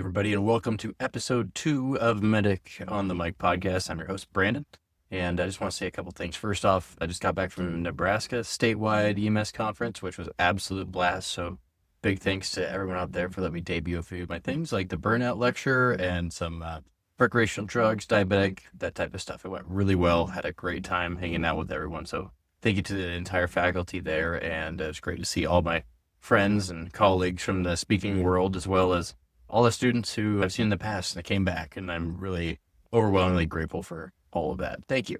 everybody, and welcome to episode 2 of Medic on the Mic podcast. I'm your host, Brandon, and I just want to say a couple things. First off, I just got back from Nebraska statewide EMS conference, which was absolute blast. So big thanks to everyone out there for letting me debut a few of my things, like the burnout lecture and some recreational drugs, diabetic, that type of stuff. It went really well. Had a great time hanging out with everyone. So thank you to the entire faculty there, and it's great to see all my friends and colleagues from the speaking world, as well as all the students who I've seen in the past and that came back, and I'm really overwhelmingly grateful for all of that. Thank you.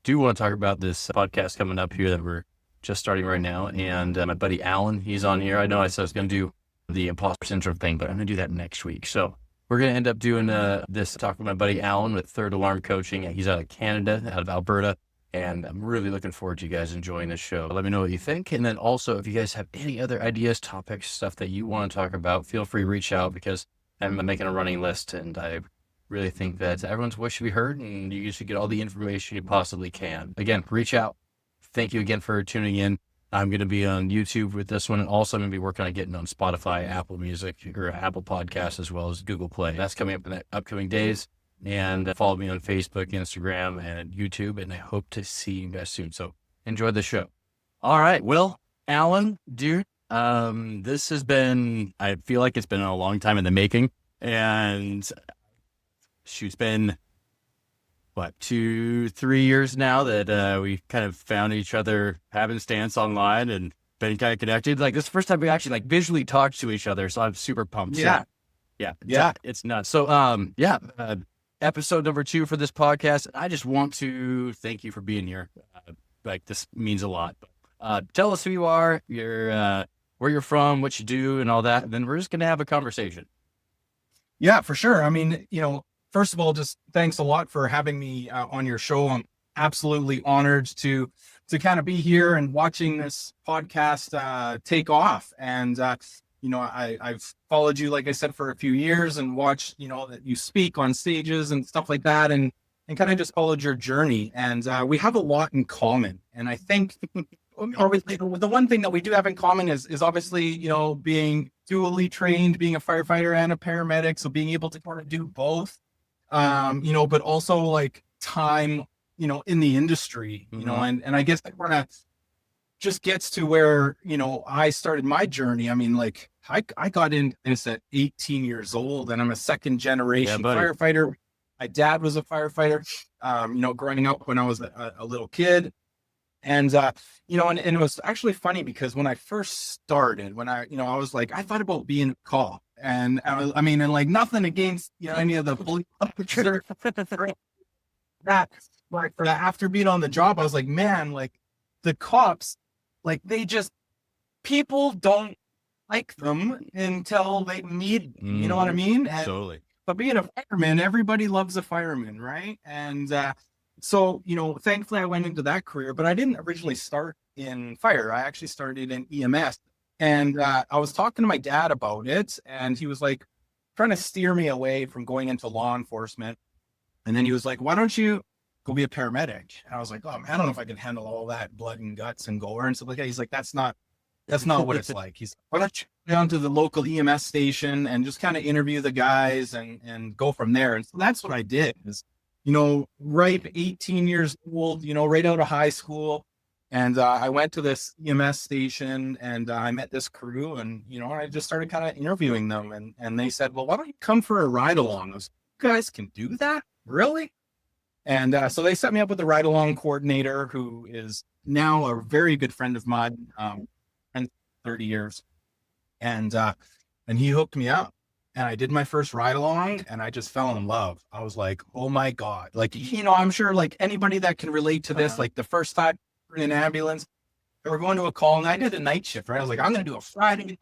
Do want to talk about this podcast coming up here that we're just starting right now, and my buddy Allan, he's on here. I know I said I was going to do the imposter syndrome thing, but I'm going to do that next week. So we're going to end up doing this talk with my buddy Allan with Third Alarm Coaching. He's out of Canada, out of Alberta. And I'm really looking forward to you guys enjoying this show. Let me know what you think. And then also, if you guys have any other ideas, topics, stuff that you want to talk about, feel free to reach out, because I'm making a running list, and I really think that everyone's voice should be heard, and you should get all the information you possibly can. Again, reach out. Thank you again for tuning in. I'm going to be on YouTube with this one, and also I'm going to be working on getting on Spotify, Apple Music, or Apple Podcasts, as well as Google Play. That's coming up in the upcoming days. And follow me on Facebook, Instagram, and YouTube, and I hope to see you guys soon. So enjoy the show. All right. Well, Allan, dude, this has been, I feel like it's been a long time in the making, and it's been, 2-3 years now that we kind of found each other having stance online and been kind of connected. Like, this is the first time we actually visually talked to each other, so I'm super pumped. Yeah. So, it's nuts. So, episode number 2 for this podcast. I just want to thank you for being here. This means a lot. Tell us who you are, where you're from, what you do, and all that. And then we're just going to have a conversation. Yeah, for sure. I mean, first of all, just thanks a lot for having me on your show. I'm absolutely honored to kind of be here and watching this podcast take off. And, I've followed you, like I said, for a few years, and watched, that you speak on stages and stuff like that, and kind of just followed your journey. And we have a lot in common. And I think the one thing that we do have in common is obviously, being dually trained, being a firefighter and a paramedic. So being able to kind of do both, but also like time, in the industry, and I guess that kind of just gets to where, I started my journey. I mean, I got into this at 18 years old, and I'm a second generation firefighter. My dad was a firefighter, growing up when I was a little kid. And, and it was actually funny, because when I first started, when I was like, I thought about being a cop, and nothing against, any of the police officers that, after being on the job, I was like, man, the cops, people don't like them until they need them, you know what I mean? And, totally. But being a fireman, everybody loves a fireman, right? And so, thankfully I went into that career, but I didn't originally start in fire. I actually started in EMS. And I was talking to my dad about it, and he was trying to steer me away from going into law enforcement. And then he was like, why don't you go be a paramedic? And I was like, oh man, I don't know if I can handle all that blood and guts and gore and stuff like that. He's like, that's not what it's like. He's like, why don't you go down to the local EMS station and just kind of interview the guys and go from there. And so that's what I did, is, ripe 18 years old, right out of high school. And I went to this EMS station, and I met this crew, and, I just started kind of interviewing them, and they said, well, why don't you come for a ride along? I was like, you guys can do that? Really? And so they set me up with a ride-along coordinator, who is now a very good friend of mine, and 30 years. And he hooked me up, and I did my first ride-along, and I just fell in love. I was like, oh my God. I'm sure anybody that can relate to this, the first time in an ambulance, they were going to a call, and I did a night shift, right? I was like, I'm going to do a Friday,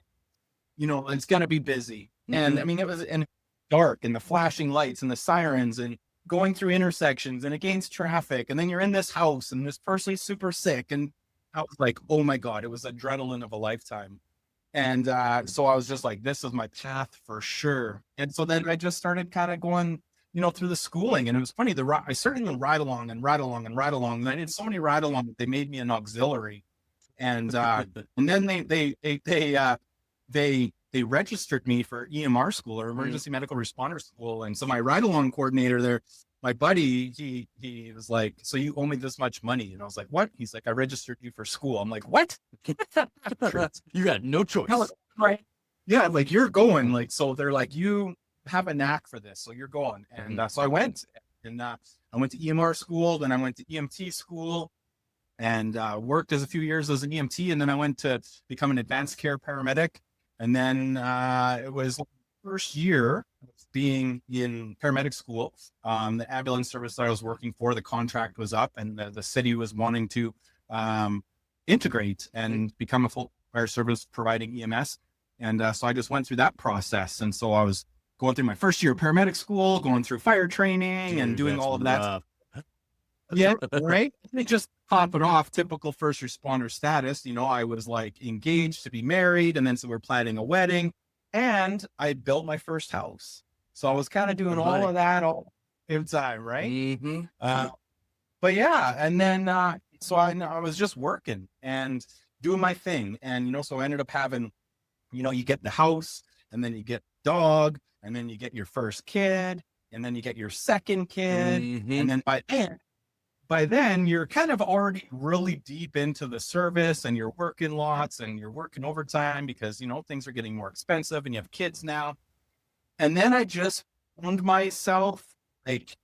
it's going to be busy. Mm-hmm. And it was dark, and the flashing lights and the sirens, and going through intersections and against traffic. And then you're in this house, and this person's super sick. And I was like, oh my God, it was adrenaline of a lifetime. And so I was just like, this is my path for sure. And so then I just started kind of going, through the schooling. And it was funny, I started doing ride along. And I did so many ride along that they made me an auxiliary. And then they they registered me for EMR school, or emergency medical responder school. And so my ride along coordinator there, my buddy, he was like, so you owe me this much money. And I was like, what? He's like, I registered you for school. I'm like, what? You got no choice. Right. Yeah. Like, you're going, like, so they're like, you have a knack for this. So you're going. And so I went, and I went to EMR school, then I went to EMT school, and worked as a few years as an EMT. And then I went to become an advanced care paramedic. And then it was first year being in paramedic school. The ambulance service that I was working for, the contract was up, and the city was wanting to integrate and become a full fire service providing EMS. And so I just went through that process. And so I was going through my first year of paramedic school, going through fire training, and doing all of that. Yeah, right. They just pop it off, typical first responder status. I was like engaged to be married, and then so we're planning a wedding, and I built my first house. So I was kind of doing all of that all inside, right? Mm-hmm. But yeah, and then so I was just working and doing my thing, and so I ended up having, you get the house, and then you get dog, and then you get your first kid, and then you get your second kid, and then by then you're kind of already really deep into the service, and you're working lots, and you're working overtime because, things are getting more expensive, and you have kids now. And then I just found myself like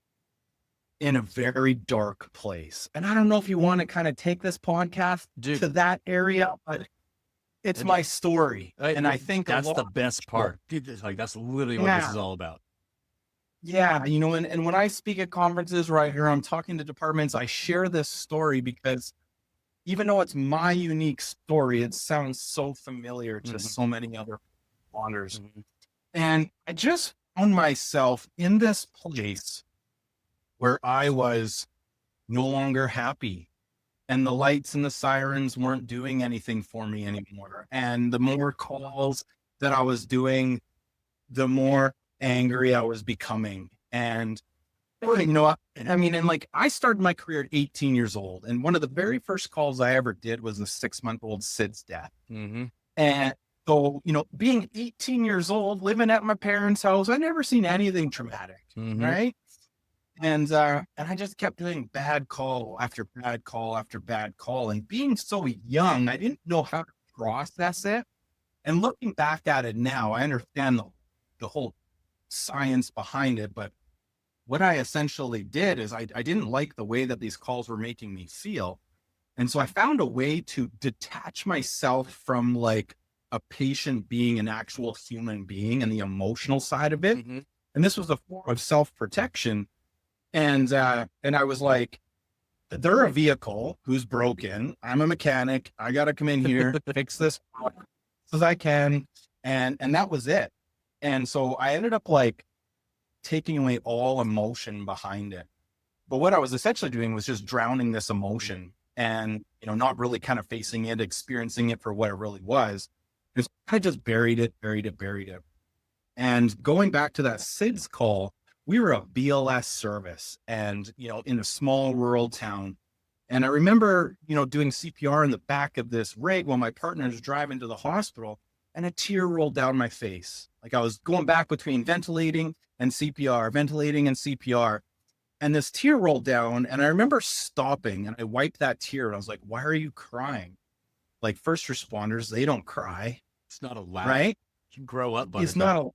in a very dark place. And I don't know if you want to kind of take this podcast to that area, but it's my story. And I think that's the best part. Dude, like, that's literally what this is all about. Yeah. And when I speak at conferences right here, I'm talking to departments, I share this story because even though it's my unique story, it sounds so familiar to so many other responders. And I just found myself in this place where I was no longer happy, and the lights and the sirens weren't doing anything for me anymore. And the more calls that I was doing, the more angry I was becoming. And I started my career at 18 years old. And one of the very first calls I ever did was a 6-month-old Sid's death. And so, being 18 years old, living at my parents' house, I never seen anything traumatic. Right. And I just kept doing bad call after bad call after bad call. And being so young, I didn't know how to process it. And looking back at it now, I understand the whole science behind it. But what I essentially did is I didn't like the way that these calls were making me feel. And so I found a way to detach myself from like a patient being an actual human being and the emotional side of it. And this was a form of self-protection. And I was like, they're a vehicle who's broken. I'm a mechanic. I got to come in here, fix this as I can. And that was it. And so I ended up like taking away all emotion behind it. But what I was essentially doing was just drowning this emotion and, not really kind of facing it, experiencing it for what it really was. I just buried it. And going back to that SIDS call, we were a BLS service and, in a small rural town. And I remember, doing CPR in the back of this rig while my partner was driving to the hospital, and a tear rolled down my face. Like I was going back between ventilating and CPR. And this tear rolled down, and I remember stopping, and I wiped that tear, and I was like, why are you crying? Like, first responders, they don't cry. It's not allowed. Right? You grow up. It's not.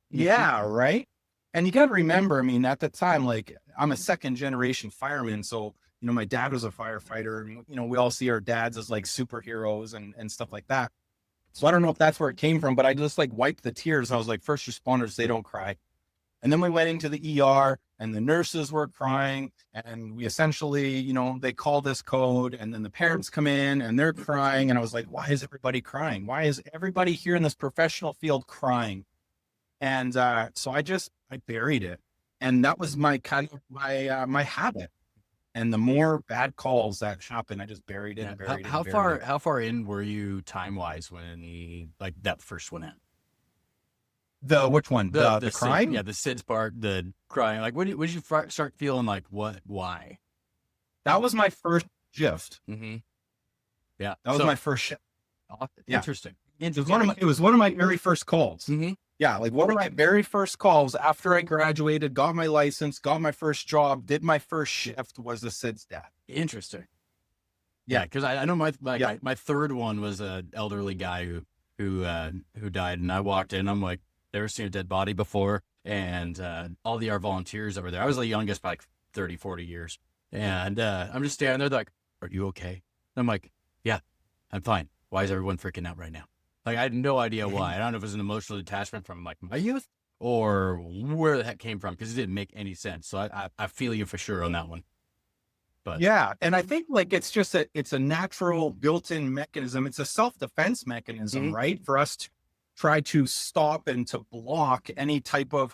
Yeah. Right. And you got to remember, at the time, like, I'm a second generation fireman. So, my dad was a firefighter, and, we all see our dads as like superheroes and stuff like that. So I don't know if that's where it came from, but I just like wiped the tears. I was like, first responders, they don't cry. And then we went into the ER, and the nurses were crying, and we essentially, they call this code, and then the parents come in and they're crying. And I was like, why is everybody crying? Why is everybody here in this professional field crying? And so I buried it. And that was my kind of my habit. And the more bad calls that happened, I just buried it. How far in were you time-wise when that first one in? Which one? The crying? Yeah, the SIDS part, the crying. Like, when did you start feeling like, what, why? That was my first shift. Yeah. That was my first shift. Interesting. It was one of my very first calls. Mm-hmm. Yeah, like one of my very first calls after I graduated, got my license, got my first job, did my first shift was the SIDS death. Interesting. Yeah, because I know my third one was an elderly guy who died, and I walked in. I'm like, never seen a dead body before, and all the our volunteers that were there. I was the youngest by like 30, 40 years, and I'm just standing there like, "Are you okay?" And I'm like, "Yeah, I'm fine. Why is everyone freaking out right now?" Like I had no idea why. I don't know if it was an emotional attachment from like my youth or where the heck came from because it didn't make any sense. So I feel you for sure on that one. But yeah, and I think like it's a natural built-in mechanism. It's a self-defense mechanism, right? For us to try to stop and to block any type of,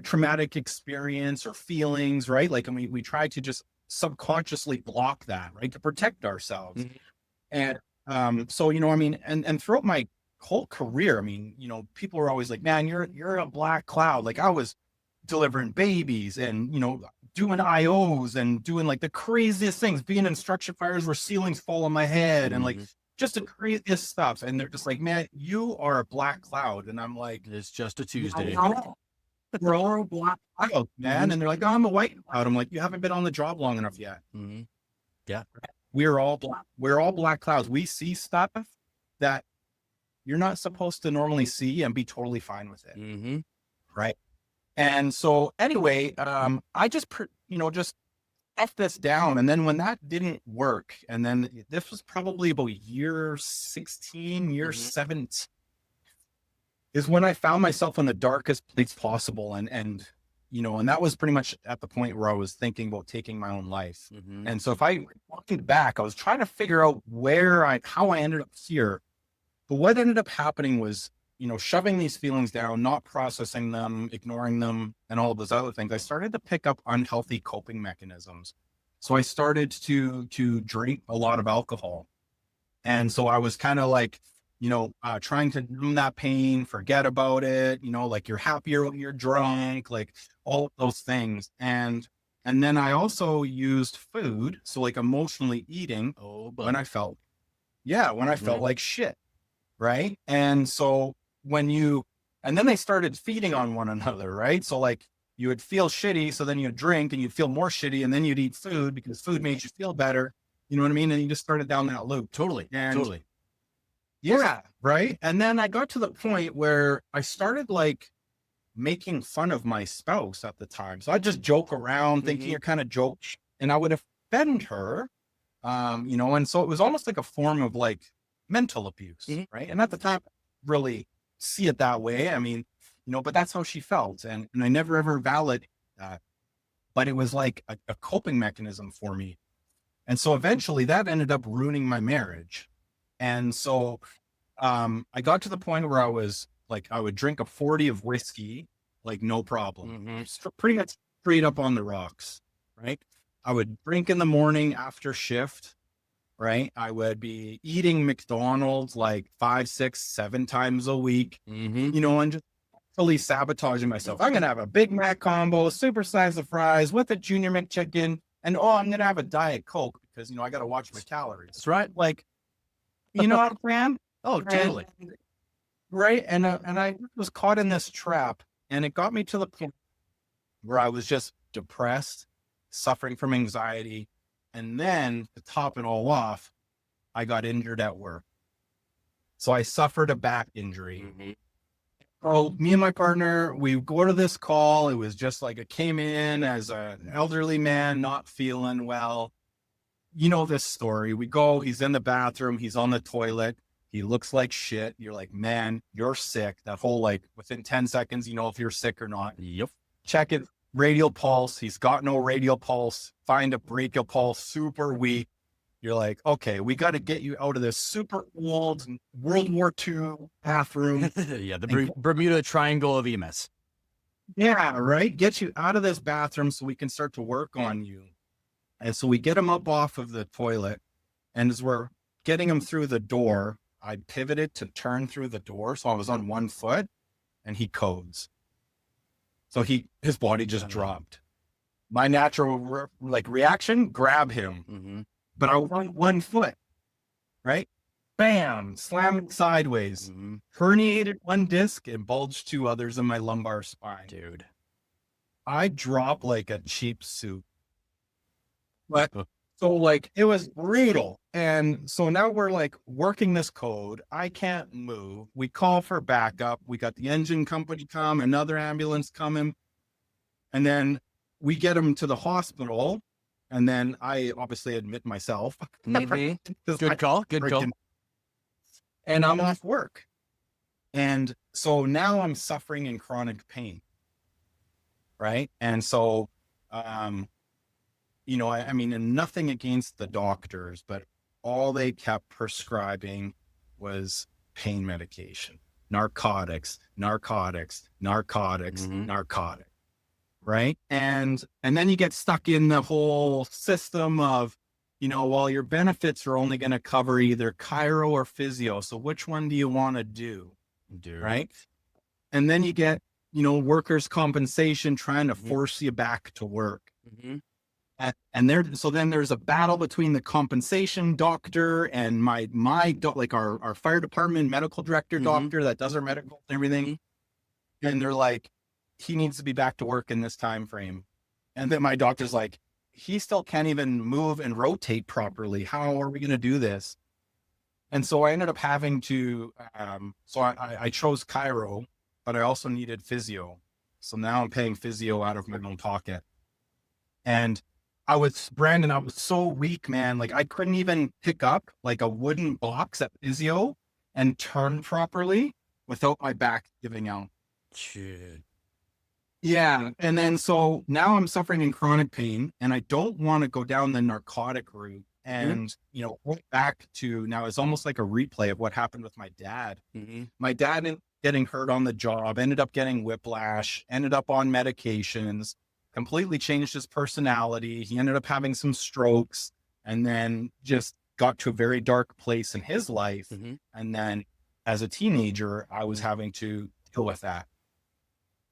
traumatic experience or feelings, right? Like, and we try to just subconsciously block that, right? To protect ourselves. And so, and throughout my whole career, people were always like, man, you're a black cloud. Like I was delivering babies and, doing IOs and doing like the craziest things, being in structure fires where ceilings fall on my head and like just the craziest stuff. And they're just like, man, you are a black cloud. And I'm like, it's just a Tuesday. We're all a black cloud, man. And they're like, oh, I'm a white cloud. I'm like, you haven't been on the job long enough yet. Yeah. We're all black clouds. We see stuff that you're not supposed to normally see and be totally fine with it. Right. And so anyway, I just F this down. And then when that didn't work, and then this was probably about year 16, year 17, is when I found myself in the darkest place possible. And that was pretty much at the point where I was thinking about taking my own life. And so if I looked back, I was trying to figure out how I ended up here. But what ended up happening was, shoving these feelings down, not processing them, ignoring them, and all of those other things, I started to pick up unhealthy coping mechanisms. So I started to drink a lot of alcohol. And so I was kind of like, trying to numb that pain, forget about it, like you're happier when you're drunk, like all of those things. And then I also used food. So like emotionally eating when I felt like shit. Right. And so and then they started feeding on one another, right? So like you would feel shitty. So then you'd drink and you'd feel more shitty and then you'd eat food because food made you feel better. You know what I mean? And you just started down that loop. Totally. Yeah. Right. And then I got to the point where I started like making fun of my spouse at the time. So I'd just joke around thinking you're kind of joke and I would offend her, and so it was almost like a form of like mental abuse. Right. And at the time, really see it that way. But that's how she felt. And I never ever validated that, but it was like a coping mechanism for me. And so eventually that ended up ruining my marriage. And so, I got to the point where I was like, I would drink a 40 of whiskey, like no problem, pretty much straight up on the rocks. Right. I would drink in the morning after shift. Right. I would be eating McDonald's like 5, 6, 7 times a week, and just fully sabotaging myself. I'm going to have a Big Mac combo, super size of fries with a Junior McChicken. And, I'm going to have a Diet Coke because, I got to watch my calories. That's right. Like, you know what, man? Oh, totally. Right. And I was caught in this trap and it got me to the point where I was just depressed, suffering from anxiety. And then to top it all off, I got injured at work. So I suffered a back injury. So me and my partner, we go to this call. It was just like, it came in as an elderly man, not feeling well. You know this story. We go, he's in the bathroom. He's on the toilet. He looks like shit. You're like, man, you're sick. That whole, like within 10 seconds, if you're sick or not. Yep. Check it. Radial pulse. He's got no radial pulse. Find a brachial pulse, super weak. You're like, okay, we got to get you out of this super old World War II bathroom. Yeah, the Bermuda Triangle of EMS. Yeah, right. Get you out of this bathroom so we can start to work on you. And so we get him up off of the toilet. And as we're getting him through the door, I pivoted to turn through the door. So I was on one foot and he codes. So his body just dropped. My natural reaction, grab him. But I was on one foot, right? bam, slammed sideways, Mhm. herniated one disc and bulged two others in my lumbar spine. Dude. I dropped like a cheap suit. But Huh. so like it was brutal. And so now we're like working this code. I can't move. We call for backup. We got the engine company come, another ambulance coming. And then we get him to the hospital. And then I obviously admit myself. Mhm. 'Cause Good I call. Good call. freaking- And I'm off work. And so now I'm suffering in chronic pain. Right. And so, you know, I mean, and nothing against the doctors, but all they kept prescribing was pain medication, narcotics, narcotics, narcotics, Mhm. narcotics. Right. And then you get stuck in the whole system of, you know, well, your benefits are only going to cover either chiro or physio. So which one do you want to do? Dude. Right. And then you get, you know, workers' compensation trying to Mhm. force you back to work. Mhm. So then there's a battle between the compensation doctor and like our fire department medical director Mhm. doctor that does our medical and everything. Mhm. And they're like, he needs to be back to work in this time frame. And then my doctor's like, he still can't even move and rotate properly. How are we going to do this? And so I ended up having to, so I chose chiro, but I also needed physio. So now I'm paying physio out of my own pocket. And Brandon, I was so weak, man. Like I couldn't even pick up like a wooden box at physio and turn properly without my back giving out. Shit. Yeah. And then so now I'm suffering in chronic pain and I don't want to go down the narcotic route. And, you know, went back to now it's almost like a replay of what happened with my dad. Mhm. My dad ended up getting hurt on the job, ended up getting whiplash, ended up on medications, completely changed his personality. He ended up having some strokes and then just got to a very dark place in his life. Mhm. And then as a teenager, I was having to deal with that.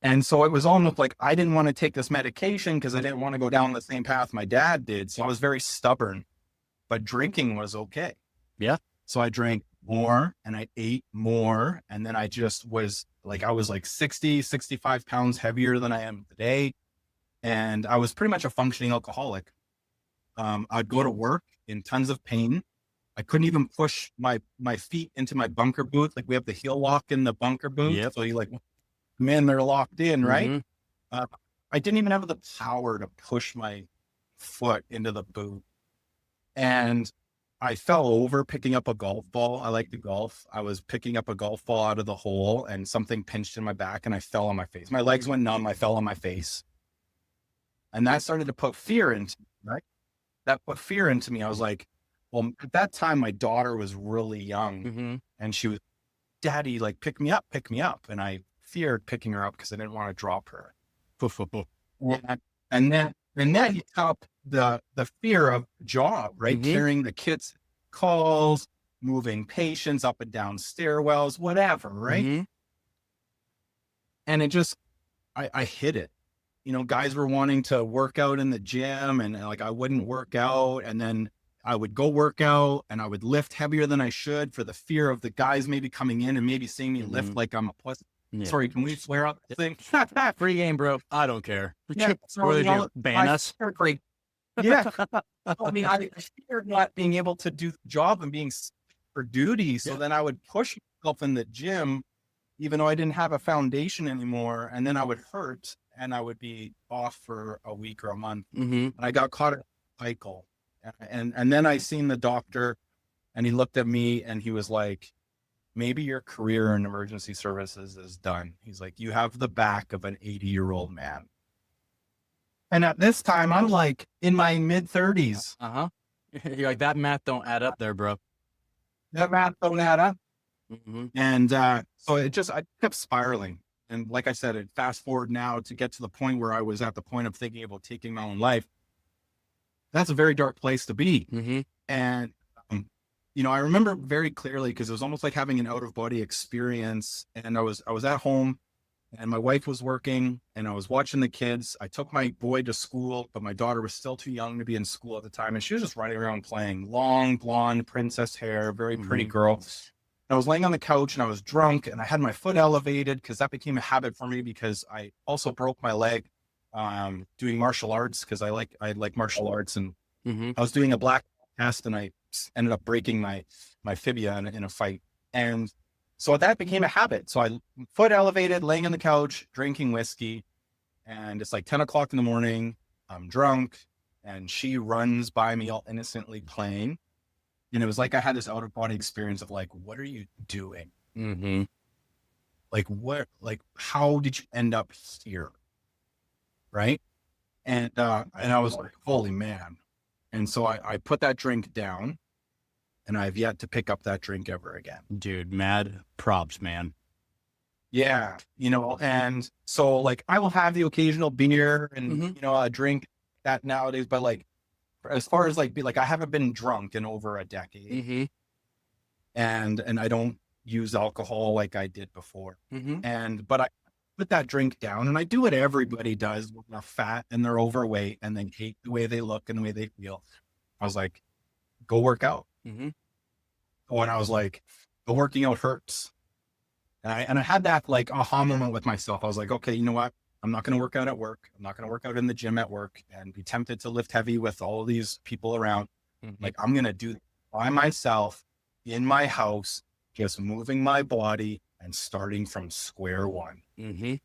And so it was almost like I didn't want to take this medication because I didn't want to go down the same path my dad did. So I was very stubborn, but drinking was okay. Yeah. So I drank more and I ate more. And then I just was like, I was like 60, 65 pounds heavier than I am today. And I was pretty much a functioning alcoholic. I'd go to work in tons of pain. I couldn't even push my feet into my bunker boot. Like we have the heel lock in the bunker boot. Yep. So you like, man, they're locked in, right? Mhm. I didn't even have the power to push my foot into the boot. And I fell over picking up a golf ball. I like to golf. I was picking up a golf ball out of the hole and something pinched in my back and I fell on my face. My legs went numb. I fell on my face. And that started to put fear into me, right? That put fear into me. I was like, well, at that time, my daughter was really young Mhm. and she was, Daddy, like, pick me up, pick me up. And I feared picking her up because I didn't want to drop her. Yeah. And then you top the fear of job, right? Mhm. Carrying the kids' calls, moving patients up and down stairwells, whatever, right? Mhm. And it just, I hit it. You know, guys were wanting to work out in the gym and like I wouldn't work out. And then I would go work out and I would lift heavier than I should for the fear of the guys maybe coming in and maybe seeing me lift Mhm. like I'm a pussy. Yeah. Sorry, can we swear out the thing? Free game, bro. I don't care. Yeah, so, What you did they know, do? Ban us? great. Yeah. I mean, I feared not being able to do the job and being for duty. So Yeah. then I would push myself in the gym, even though I didn't have a foundation anymore. And then I would hurt and I would be off for a week or a month. Mhm. And I got caught in a cycle. And then I seen the doctor and he looked at me and he was like, maybe your career in emergency services is done. He's like, you have the back of an 80-year-old man. And at this time, I'm like in my mid 30s. Uh-huh. You're like, that math don't add up there, bro. That math don't add up. Mhm. And so I kept spiraling. And like I said, fast forward now to get to the point where I was at the point of thinking about taking my own life. That's a very dark place to be. Mhm. And, you know, I remember very clearly because it was almost like having an out of body experience. And I was at home and my wife was working and I was watching the kids. I took my boy to school, but my daughter was still too young to be in school at the time. And she was just running around playing, long, blonde, princess hair, very pretty girl. And I was laying on the couch and I was drunk and I had my foot elevated because that became a habit for me because I also broke my leg doing martial arts because I like martial arts. And I was doing a black cast and I ended up breaking my fibia in a fight. And so that became a habit. So I foot elevated, laying on the couch, drinking whiskey, and it's like 10 o'clock in the morning. I'm drunk and she runs by me all innocently playing. And it was like I had this out of body experience of like, what are you doing? Like, how did you end up here? Right. And I was like, holy man. And so I put that drink down. And I've yet to pick up that drink ever again. Dude, mad props, man. Yeah. And so like I will have the occasional beer and, a drink that nowadays, but like, as far as like, I haven't been drunk in over a decade and I don't use alcohol like I did before. But I put that drink down and I do what everybody does when they're fat and they're overweight and they hate the way they look and the way they feel. I was like, go work out. When I was like, the working out hurts. And I had that like aha moment with myself. I was like, okay, you know what? I'm not going to work out at work. I'm not going to work out in the gym at work and be tempted to lift heavy with all these people around. Like I'm going to do it by myself in my house, just moving my body and starting from square one. And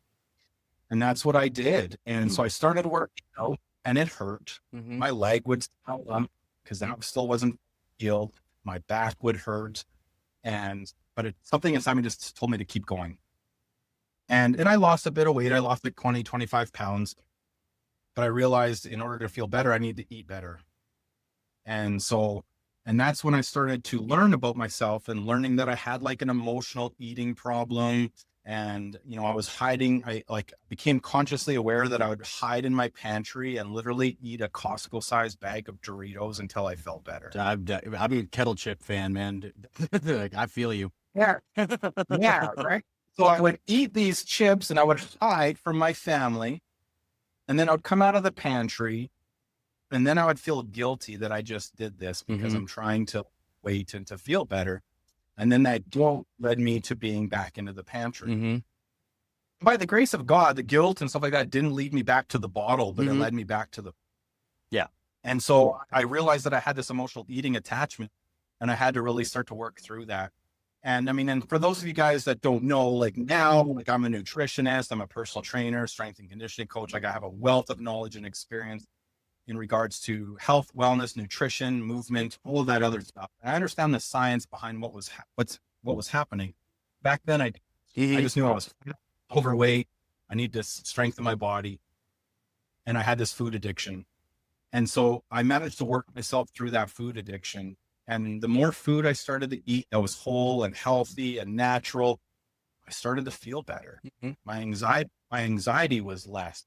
that's what I did. And so I started working out and it hurt. My leg would swell up because that still wasn't healed. My back would hurt. But something inside me just told me to keep going. And I lost a bit of weight. I lost like 20, 25 pounds. But I realized in order to feel better, I need to eat better. And that's when I started to learn about myself and learning that I had like an emotional eating problem. And, I was hiding, I became consciously aware that I would hide in my pantry and literally eat a Costco sized bag of Doritos until I felt better. I'm a kettle chip fan, man. Like, I feel you. Yeah. Yeah. Right. So I would eat these chips and I would hide from my family. And then I would come out of the pantry and then I would feel guilty that I just did this because I'm trying to wait and to feel better. And then that guilt led me to being back into the pantry. By the grace of God, the guilt and stuff like that didn't lead me back to the bottle, but it led me back to the. Yeah. And so I realized that I had this emotional eating attachment and I had to really start to work through that. And I mean, and for those of you guys that don't know, like now, like I'm a nutritionist, I'm a personal trainer, strength and conditioning coach. Like I have a wealth of knowledge and experience in regards to health, wellness, nutrition, movement, all of that other stuff. And I understand the science behind what was happening. Back then, I just knew I was overweight. I need to strengthen my body. And I had this food addiction. And so I managed to work myself through that food addiction. And the more food I started to eat that was whole and healthy and natural, I started to feel better. My anxiety was less.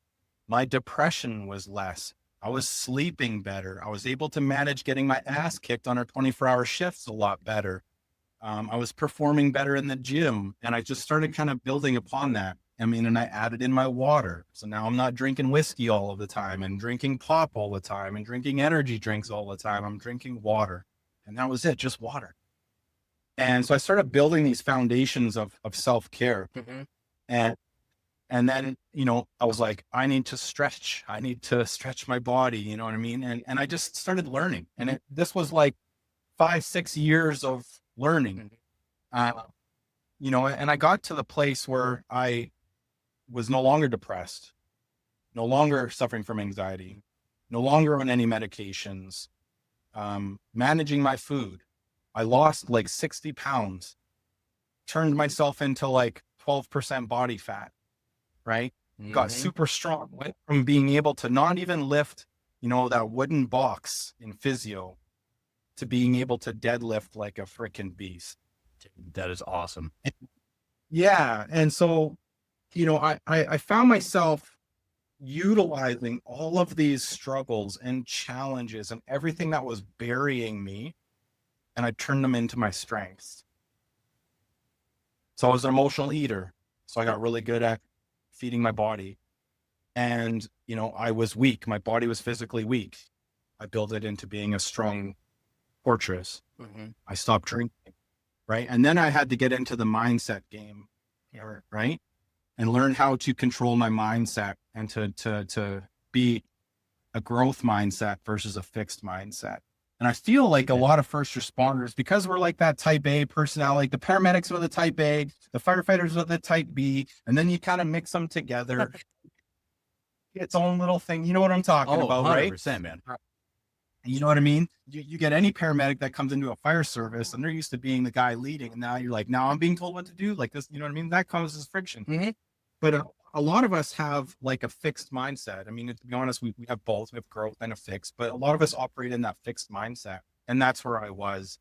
My depression was less. I was sleeping better. I was able to manage getting my ass kicked on our 24-hour shifts a lot better. I was performing better in the gym and I just started kind of building upon that. I mean, and I added in my water. So now I'm not drinking whiskey all of the time and drinking pop all the time and drinking energy drinks all the time. I'm drinking water. And that was it, just water. And so I started building these foundations of self-care. And then, I was like, I need to stretch my body. You know what I mean? And I just started learning. And this was like 5-6 years of learning, and I got to the place where I was no longer depressed, no longer suffering from anxiety, no longer on any medications, managing my food. I lost like 60 pounds, turned myself into like 12% body fat. Right. Got super strong. Went from being able to not even lift, that wooden box in physio to being able to deadlift like a freaking beast. That is awesome. Yeah. And so, I found myself utilizing all of these struggles and challenges and everything that was burying me, and I turned them into my strengths. So I was an emotional eater. So I got really good at feeding my body. And, you know, I was weak. My body was physically weak. I built it into being a strong fortress. I stopped drinking, right? And then I had to get into the mindset game here, right? And learn how to control my mindset and to be a growth mindset versus a fixed mindset. And I feel like a lot of first responders, because we're like that type A personality, like the paramedics are the type A, the firefighters are the type B, and then you kind of mix them together. Its own little thing. You know what I'm talking about, 100%, right? man. You know what I mean? You get any paramedic that comes into a fire service and they're used to being the guy leading. And now you're like, now I'm being told what to do like this. You know what I mean? That causes friction. But a lot of us have like a fixed mindset. I mean, to be honest, we have both. We have growth and a fixed, but a lot of us operate in that fixed mindset. And that's where I was.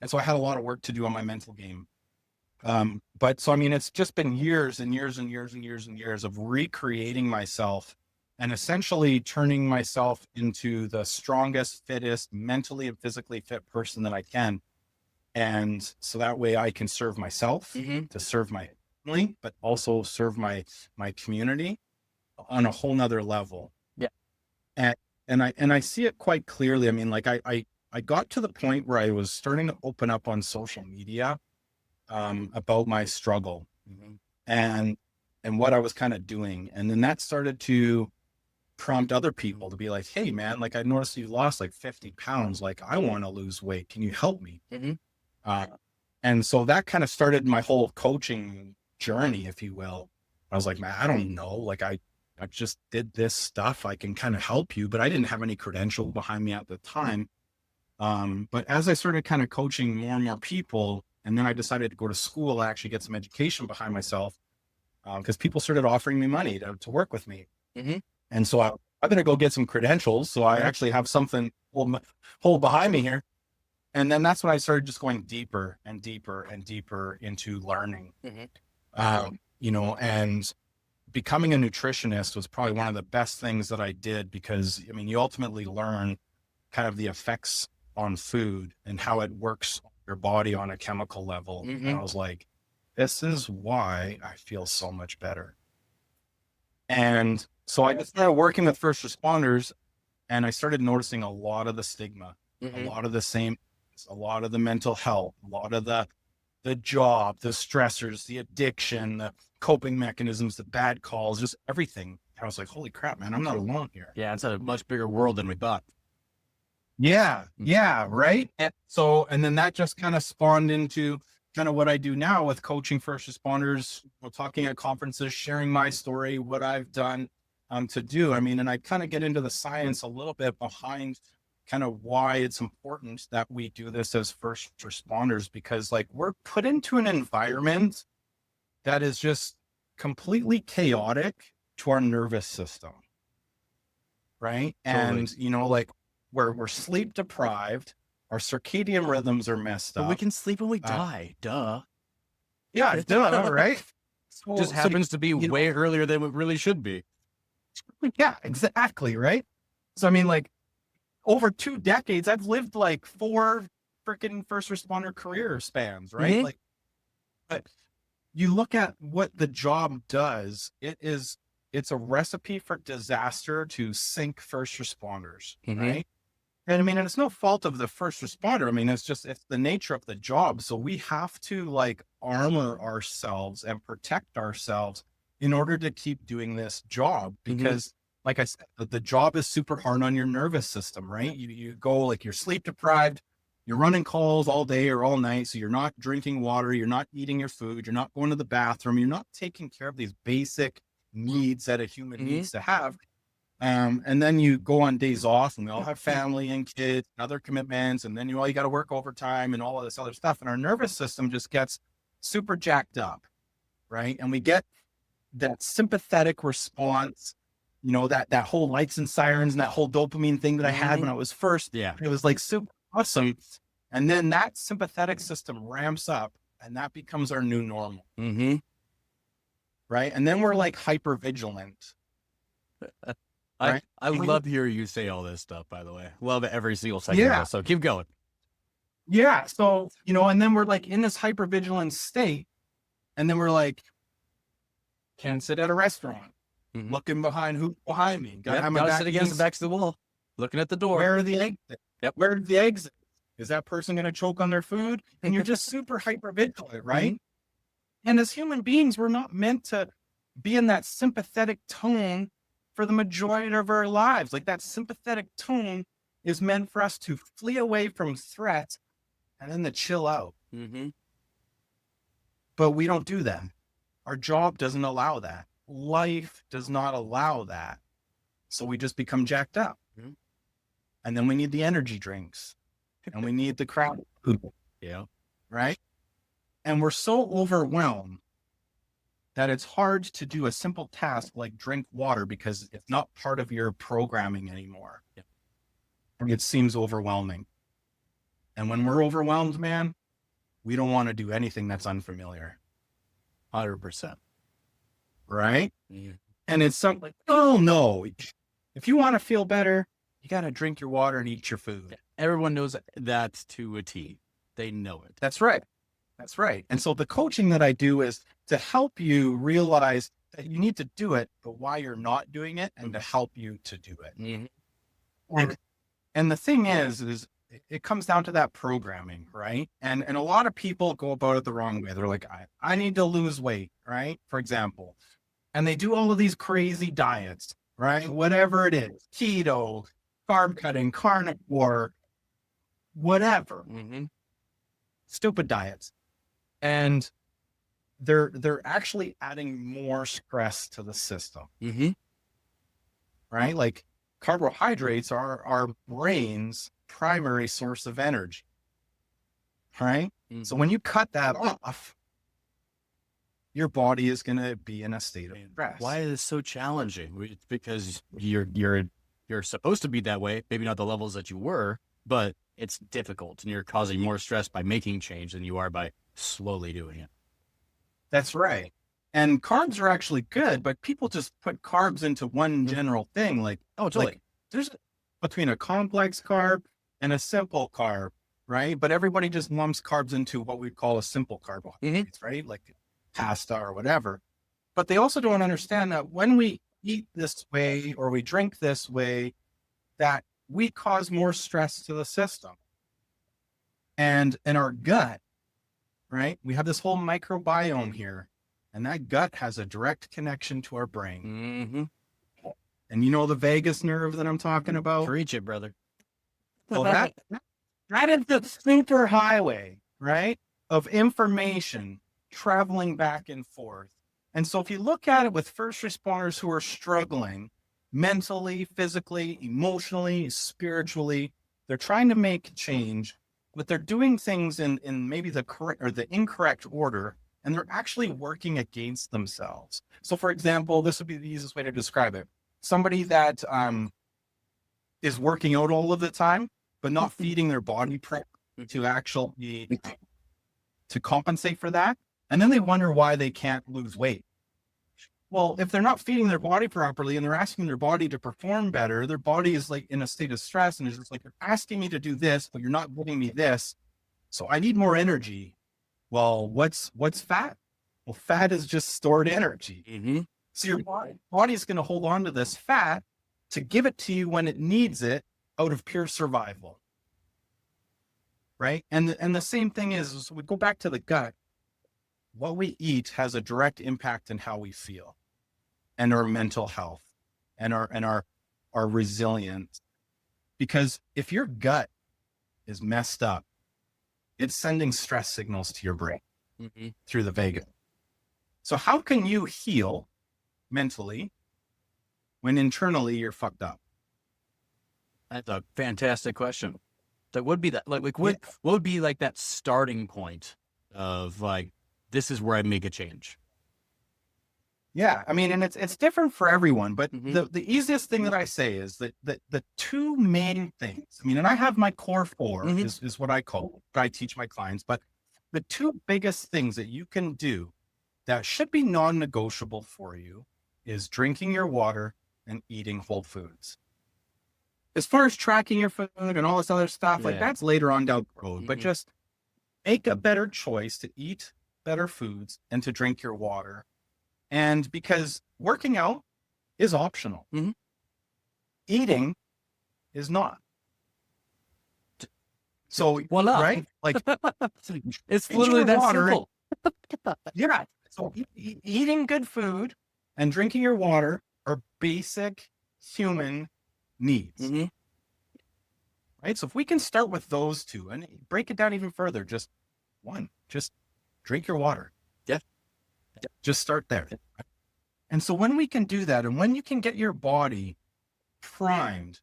And so I had a lot of work to do on my mental game. But so, I mean, it's just been years and years and years and years and years of recreating myself and essentially turning myself into the strongest, fittest, mentally and physically fit person that I can. And so that way I can serve myself, to serve my family, but also serve my community on a whole nother level. Yeah. And I see it quite clearly. I mean, like I got to the point where I was starting to open up on social media about my struggle and what I was kind of doing. And then that started to prompt other people to be like, hey man, like I noticed you lost like 50 pounds. Like I want to lose weight. Can you help me? And so that kind of started my whole coaching journey, if you will. I was like, man, I don't know. Like I just did this stuff. I can kind of help you, but I didn't have any credential behind me at the time. But as I started kind of coaching more and more people, and then I decided to go to school, I actually get some education behind myself, because people started offering me money to work with me. And so I better go get some credentials. So I actually have something hold behind me here. And then that's when I started just going deeper and deeper and deeper into learning, you know, and becoming a nutritionist was probably one of the best things that I did, because I mean, you ultimately learn kind of the effects on food and how it works on your body on a chemical level. And I was like, this is why I feel so much better. And so I just started working with first responders, and I started noticing a lot of the stigma, a lot of the same, a lot of the mental health, a lot of the job, the stressors, the addiction, the coping mechanisms, the bad calls, just everything. I was like, holy crap, man, I'm not alone here. Yeah, it's a much bigger world than we thought. Yeah, right. And so, and then that just kind of spawned into kind of what I do now with coaching first responders, talking at conferences, sharing my story, what I've done to do. I mean, and I kind of get into the science a little bit behind kind of why it's important that we do this as first responders, because like we're put into an environment that is just completely chaotic to our nervous system. Right. Totally. And, you know, like we're sleep deprived, our circadian rhythms are messed up. But we can sleep when we die. Duh. Yeah, duh, right? Just happens to be way earlier than it really should be. Yeah, exactly. Right. So, I mean, like over 2 decades, I've lived like 4 freaking first responder career spans, right? Like, but you look at what the job does, it's a recipe for disaster to sink first responders, right? And I mean, and it's no fault of the first responder. I mean, it's the nature of the job. So we have to like armor ourselves and protect ourselves in order to keep doing this job, because like I said, the job is super hard on your nervous system, right? You go like you're sleep deprived, you're running calls all day or all night. So you're not drinking water, you're not eating your food, you're not going to the bathroom, you're not taking care of these basic needs that a human needs to have. And then you go on days off, and we all have family and kids and other commitments. And then you got to work overtime and all of this other stuff. And our nervous system just gets super jacked up. Right. And we get that sympathetic response, you know, that whole lights and sirens and that whole dopamine thing that I had when I was first. Yeah. It was like super awesome. And then that sympathetic system ramps up, and that becomes our new normal. Right. And then we're like hyper vigilant. Right? I love hearing you say all this stuff, by the way. Love it every single second of it. So keep going. Yeah. So, you know, and then we're like in this hypervigilant state, and then we're like, Can't sit at a restaurant looking behind who's behind me. Gotta sit against the backs of the wall, looking at the door. Where are the exits? Yep. Where are the exits? Is that person going to choke on their food? And you're just super hyper vigilant, right? And as human beings, we're not meant to be in that sympathetic tone for the majority of our lives. Like that sympathetic tone is meant for us to flee away from threats and then to chill out. But we don't do that. Our job doesn't allow that. Life does not allow that. So we just become jacked up. And then we need the energy drinks and we need the crowd food. Yeah. Right. And we're so overwhelmed that it's hard to do a simple task like drink water because it's not part of your programming anymore. Yeah. It seems overwhelming. And when we're overwhelmed, man, we don't want to do anything that's unfamiliar. 100%. Right? And it's something like, oh no, if you want to feel better, you got to drink your water and eat your food. Everyone knows that to a T. They know it. That's right. That's right. And so the coaching that I do is to help you realize that you need to do it, but why you're not doing it and to help you to do it. And the thing is it comes down to that programming, right? And a lot of people go about it the wrong way. They're like, I need to lose weight, right? For example, and they do all of these crazy diets, right? Whatever it is, keto, carb cutting, carnivore, whatever, stupid diets. And they're actually adding more stress to the system, right? Like carbohydrates are our brain's primary source of energy, right? So when you cut that off, your body is going to be in a state of stress. Why is it so challenging? It's because you're supposed to be that way, maybe not the levels that you were, but it's difficult and you're causing more stress by making change than you are by slowly doing it. That's right. And carbs are actually good, but people just put carbs into one general thing. Like, totally. Like, there's between a complex carb and a simple carb, right? But everybody just lumps carbs into what we call a simple carbohydrates, right? Like pasta or whatever. But they also don't understand that when we eat this way or we drink this way, that we cause more stress to the system. And in our gut, right? We have this whole microbiome here, and that gut has a direct connection to our brain. And you know the vagus nerve that I'm talking about? Preach it, brother. Well, that is the super highway, right? Of information traveling back and forth. And so if you look at it with first responders who are struggling mentally, physically, emotionally, spiritually, they're trying to make change, but they're doing things in maybe the correct or the incorrect order, and they're actually working against themselves. So for example, this would be the easiest way to describe it. Somebody that is working out all of the time, but not feeding their body to actually to compensate for that. And then they wonder why they can't lose weight. Well, if they're not feeding their body properly and they're asking their body to perform better, their body is like in a state of stress and it's just like, you're asking me to do this, but you're not giving me this. So I need more energy. Well, what's fat? Well, fat is just stored energy. So your body is going to hold on to this fat to give it to you when it needs it out of pure survival. Right. And the same thing is we go back to the gut. What we eat has a direct impact on how we feel and our mental health and our resilience. Because if your gut is messed up, it's sending stress signals to your brain through the vagus. So how can you heal mentally when internally you're fucked up? That's a fantastic question. That would be that, like what would be like that starting point of like, this is where I make a change? Yeah. I mean, and it's different for everyone, but the easiest thing that I say is that the two main things, I mean, and I have my core four is what I call, what I teach my clients, but the two biggest things that you can do that should be non-negotiable for you is drinking your water and eating whole foods. As far as tracking your food and all this other stuff, like that's later on down the road, but just make a better choice to eat better foods and to drink your water. And because working out is optional, Mhm. eating is not. So, Voila. right? Like, It's drinking literally your that water, simple. yeah. So eating good food and drinking your water are basic human needs, Mhm. right? So if we can start with those two and break it down even further, just drink your water. Yeah. Just start there. And so when we can do that, and when you can get your body primed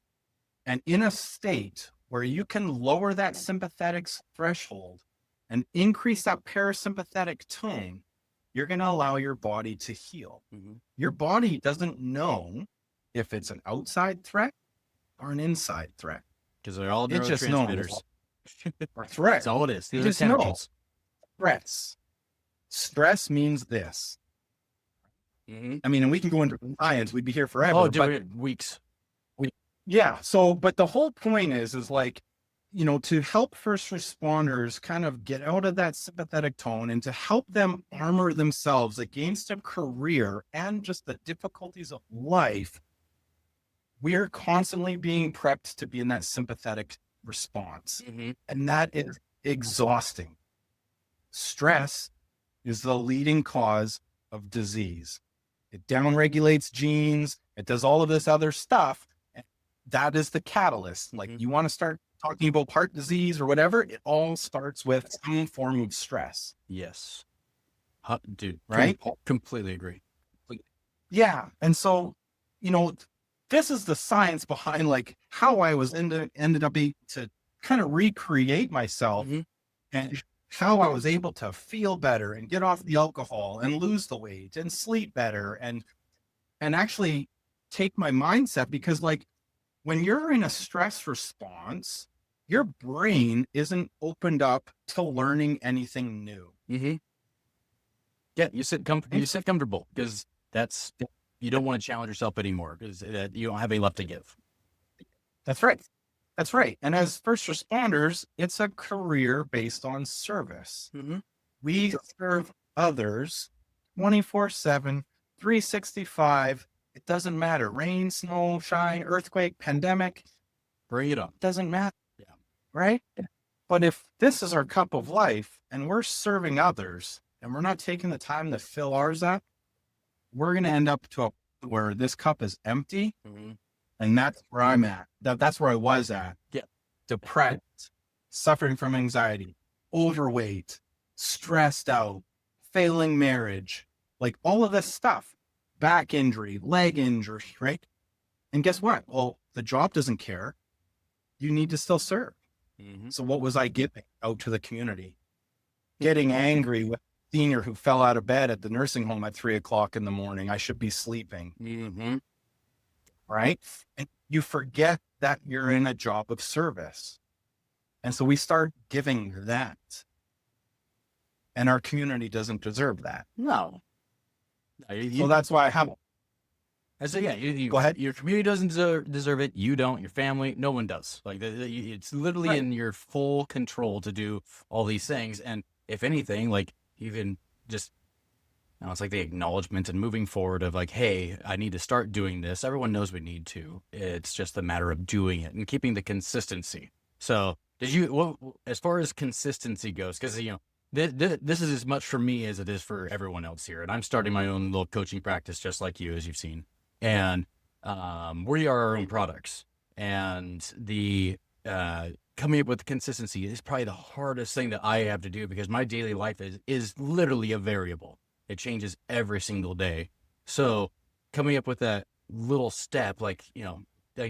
and in a state where you can lower that sympathetic threshold and increase that parasympathetic tone, you're going to allow your body to heal. Mhm. Your body doesn't know if it's an outside threat or an inside threat. Because they're all It just knows neurotransmitters. or threat. That's all it is. You These are just know chemicals. threats. Stress means this. Mhm. I mean, and we can go into science, we'd be here forever. Oh, but dude, weeks. yeah. So, but the whole point is like, to help first responders kind of get out of that sympathetic tone and to help them armor themselves against a career and just the difficulties of life, we are constantly being prepped to be in that sympathetic response. Mhm. And that is exhausting. Stress is the leading cause of disease. It downregulates genes. It does all of this other stuff. That is the catalyst. Like you want to start talking about heart disease or whatever, it all starts with some form of stress. Yes. Dude, right? Completely agree. Yeah. And so, this is the science behind like how I was ended up being to kind of recreate myself Mhm. and how I was able to feel better and get off the alcohol and lose the weight and sleep better and actually take my mindset, because like when you're in a stress response, your brain isn't opened up to learning anything new. Mhm. Yeah, you sit comfortable because you don't want to challenge yourself anymore because you don't have any left to give. That's right. That's right. And as first responders, it's a career based on service. Mhm. We serve others 24/7, 365. It doesn't matter. Rain, snow, shine, earthquake, pandemic, Bring it on. doesn't matter. Yeah. Right? But if this is our cup of life and we're serving others and we're not taking the time to fill ours up, we're going to end up to where this cup is empty. Mhm. And that's where I'm at. That's where I was at. Yeah. Depressed, suffering from anxiety, overweight, stressed out, failing marriage, like all of this stuff, back injury, leg injury, right? And guess what? Well, the job doesn't care. You need to still serve. Mhm. So what was I giving out to the community? Getting angry with a senior who fell out of bed at the nursing home at 3:00 in the morning. I should be sleeping. Mhm. Right? And you forget that you're in a job of service. And so we start giving that. And our community doesn't deserve that. No. So that's why I have. I say, yeah, Go ahead. Your community doesn't deserve it. You don't. Your family, no one does. Like it's literally Right. in your full control to do all these things. And if anything, like even just, it's like the acknowledgement and moving forward of like, hey, I need to start doing this. Everyone knows we need to. It's just a matter of doing it and keeping the consistency. So as far as consistency goes, because this is as much for me as it is for everyone else here, and I'm starting my own little coaching practice just like you, as you've seen. And we are our own products, and the coming up with consistency is probably the hardest thing that I have to do because my daily life is literally a variable. It changes every single day. So coming up with that little step, like you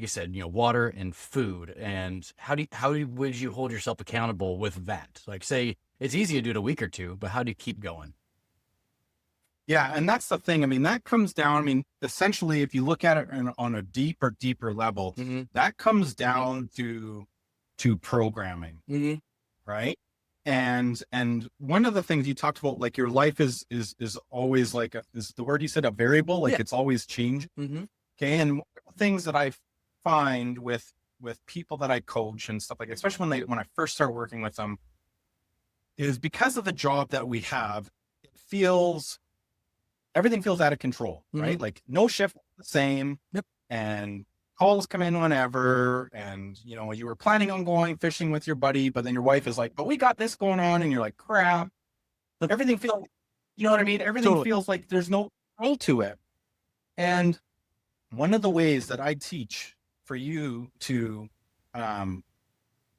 said, water and food, and how would you hold yourself accountable with that? Like, say it's easy to do it a week or two, but how do you keep going? Yeah. And that's the thing. I mean, that comes down. I mean, essentially, if you look at it on a deeper level, that comes down to programming. Mm-hmm. Right. And one of the things you talked about, like your life is always like is the word you said, a variable, like it's always changing. Mm-hmm. Okay. And things that I find with people that I coach and stuff like that, especially when I first start working with them, is because of the job that we have, it feels everything feels out of control, right? Like no shift the same. Yep. And calls come in whenever, and you were planning on going fishing with your buddy, but then your wife is like, but we got this going on, and you're like, crap. Everything feels, you know what I mean? Everything Totally. feels like there's no control to it. And one of the ways that I teach for you to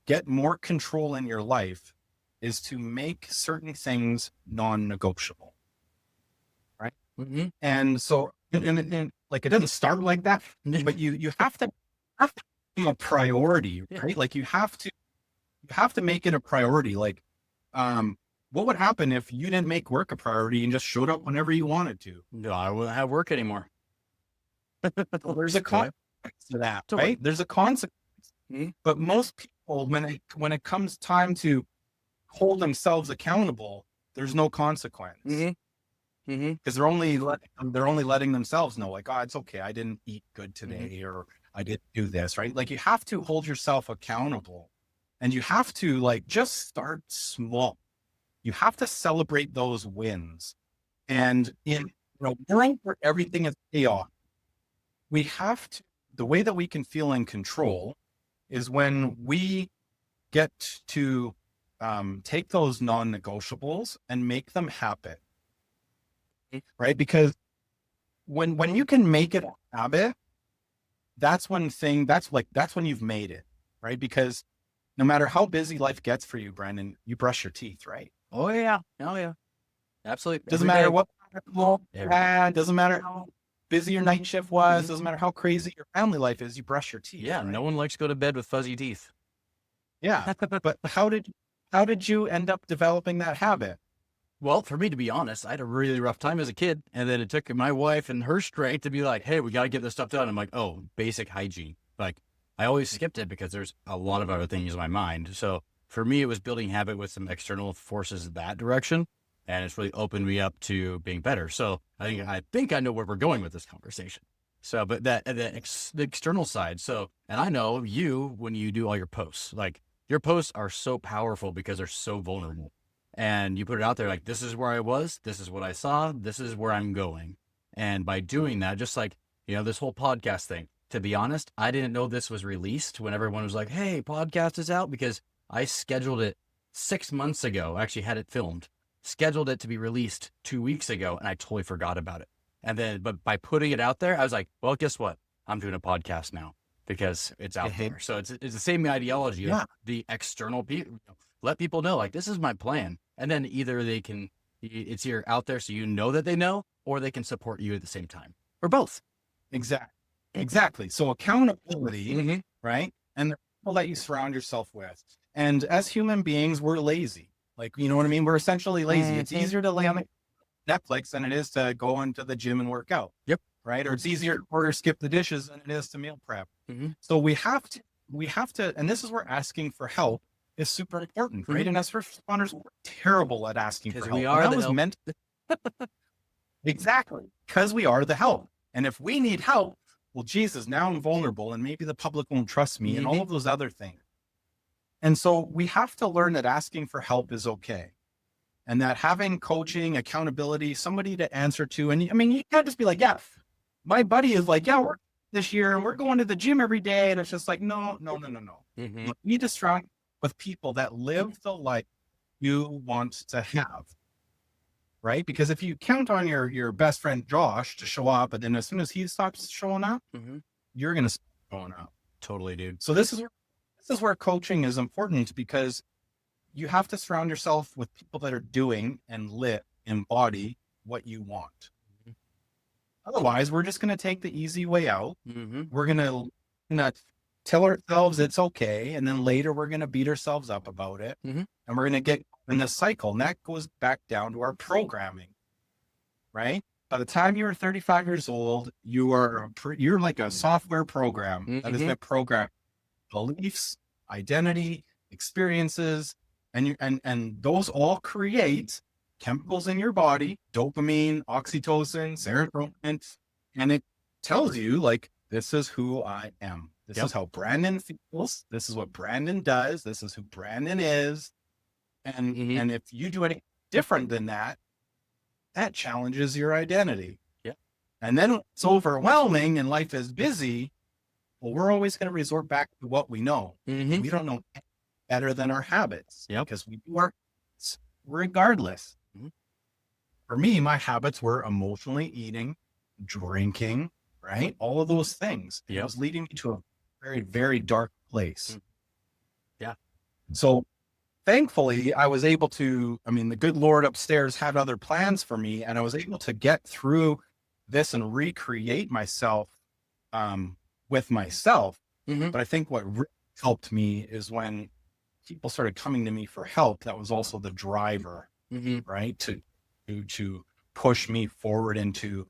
get more control in your life is to make certain things non-negotiable, right? And so, and like, it doesn't start like that, but you have to be a priority, right? Like you have to make it a priority. Like, what would happen if you didn't make work a priority and just showed up whenever you wanted to? No, I wouldn't have work anymore. Well, there's a consequence to that, right? There's a consequence. But most people, when it comes time to hold themselves accountable, there's no consequence. Because they're only letting themselves know, like, oh, it's okay, I didn't eat good today, or I didn't do this, right? Like, you have to hold yourself accountable, and you have to, like, just start small. You have to celebrate those wins. And in a world where everything is chaos, the way that we can feel in control is when we get to take those non-negotiables and make them habit, right? Because when you can make it a habit, that's when you've made it, right? Because no matter how busy life gets for you, Brandon, you brush your teeth, right? Oh yeah. Absolutely. Doesn't matter what doesn't matter how busy your night shift was, doesn't matter how crazy your family life is, you brush your teeth. Yeah, right? No one likes to go to bed with fuzzy teeth. Yeah. But how did you end up developing that habit? Well, for me, to be honest, I had a really rough time as a kid. And then it took my wife and her strength to be like, hey, we got to get this stuff done. I'm like, oh, basic hygiene. Like, I always skipped it because there's a lot of other things in my mind. So for me, it was building habit with some external forces in that direction. And it's really opened me up to being better. So I think I know where we're going with this conversation. So, but the external side. So, and I know you, when you do all your posts, like your posts are so powerful because they're so vulnerable. And you put it out there like, this is where I was, this is what I saw, this is where I'm going. And by doing that, just like, this whole podcast thing, to be honest, I didn't know this was released when everyone was like, hey, podcast is out, because I scheduled it 6 months ago. I actually had it filmed, scheduled it to be released 2 weeks ago, and I totally forgot about it. And then, but by putting it out there, I was like, well, guess what? I'm doing a podcast now because it's out there. So it's the same ideology. Yeah. The external people, let people know, like, this is my plan. And then either it's either out there so you know that they know, or they can support you at the same time, or both. Exactly. So accountability, right? And the people that you surround yourself with. And as human beings, we're lazy. Like, you know what I mean? We're essentially lazy. It's easier to lay on the Netflix than it is to go into the gym and work out. Yep. Right? Or it's easier to order, skip the dishes than it is to meal prep. So we have to, and this is where asking for help is super important, right? And as first responders, we're terrible at asking for help. We are the help. Exactly. Because we are the help. And if we need help, well, Jesus, now I'm vulnerable, and maybe the public won't trust me, and all of those other things. And so we have to learn that asking for help is okay. And that having coaching, accountability, somebody to answer to, and I mean, you can't just be like, yeah, my buddy is like, yeah, we're this year and we're going to the gym every day. And it's just like, no. You need to surround with people that live the life you want to have. Right? Because if you count on your best friend, Josh, to show up, and then as soon as he stops showing up, you're going to stop showing up. Totally, dude. So this is where coaching is important, because you have to surround yourself with people that are doing and embody what you want. Otherwise, we're just going to take the easy way out. We're going to tell ourselves it's okay. And then later we're going to beat ourselves up about it. And we're going to get in this cycle. And that goes back down to our programming, right? By the time you're 35 years old, you're like a software program that has been programmed. Beliefs, identity, experiences, and those all create chemicals in your body, dopamine, oxytocin, serotonin, and it tells you, like, this is who I am. This is how Brandon feels. This is what Brandon does. This is who Brandon is. And if you do anything different than that, that challenges your identity. Yeah. And then it's overwhelming and life is busy. Well, we're always going to resort back to what we know. Mm-hmm. We don't know better than our habits Yep. because we do our habits regardless. Mhm. For me, my habits were emotionally eating, drinking, right? All of those things. It Yep. was leading me to a very, very dark place. Yeah. So thankfully, I was able to, I mean, the good Lord upstairs had other plans for me, and I was able to get through this and recreate myself with myself. Mm-hmm. But I think what really helped me is when people started coming to me for help, that was also the driver, Mm-hmm. right? To push me forward into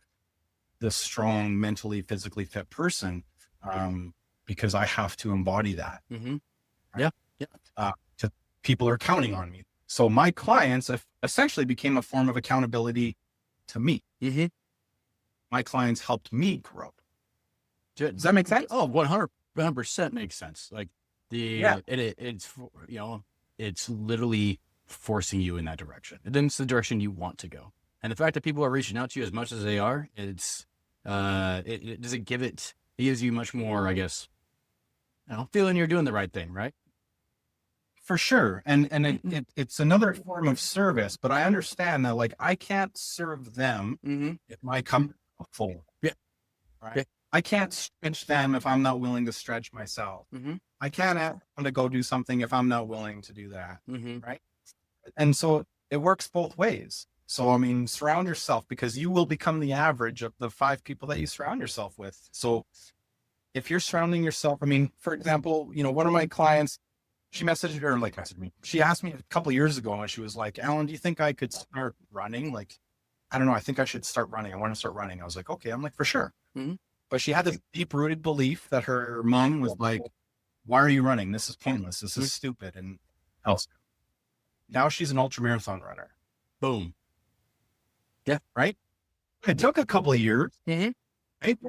the strong, mentally, physically fit person, because I have to embody that. Mm-hmm. Right? Yeah. People are counting on me. So my clients essentially became a form of accountability to me. Mm-hmm. My clients helped me grow. Does that make sense? Oh, 100% makes sense. Like it's, it's literally forcing you in that direction. And then it's the direction you want to go. And the fact that people are reaching out to you as much as they are, it gives you much more, I guess, feeling you're doing the right thing, right? For sure. And it's another form of service, but I understand that, like, I can't serve them if my company is full. Yeah. Right. Yeah. I can't stretch them if I'm not willing to stretch myself. Mm-hmm. I can't ask them to go do something if I'm not willing to do that. Mm-hmm. Right. And so it works both ways. So, I mean, surround yourself, because you will become the average of the 5 people that you surround yourself with. So if you're surrounding yourself, I mean, for example, one of my clients, she messaged me. She asked me a couple of years ago, and she was like, Allan, do you think I could start running? Like, I don't know. I think I should start running. I want to start running. I was like, okay. I'm like, for sure. Mm-hmm. But she had this deep rooted belief that her mom was like, why are you running? This is pointless. This is stupid. And else. Now she's an ultramarathon runner. Boom. Yeah. Right. It took a couple of years. Mm-hmm. Right.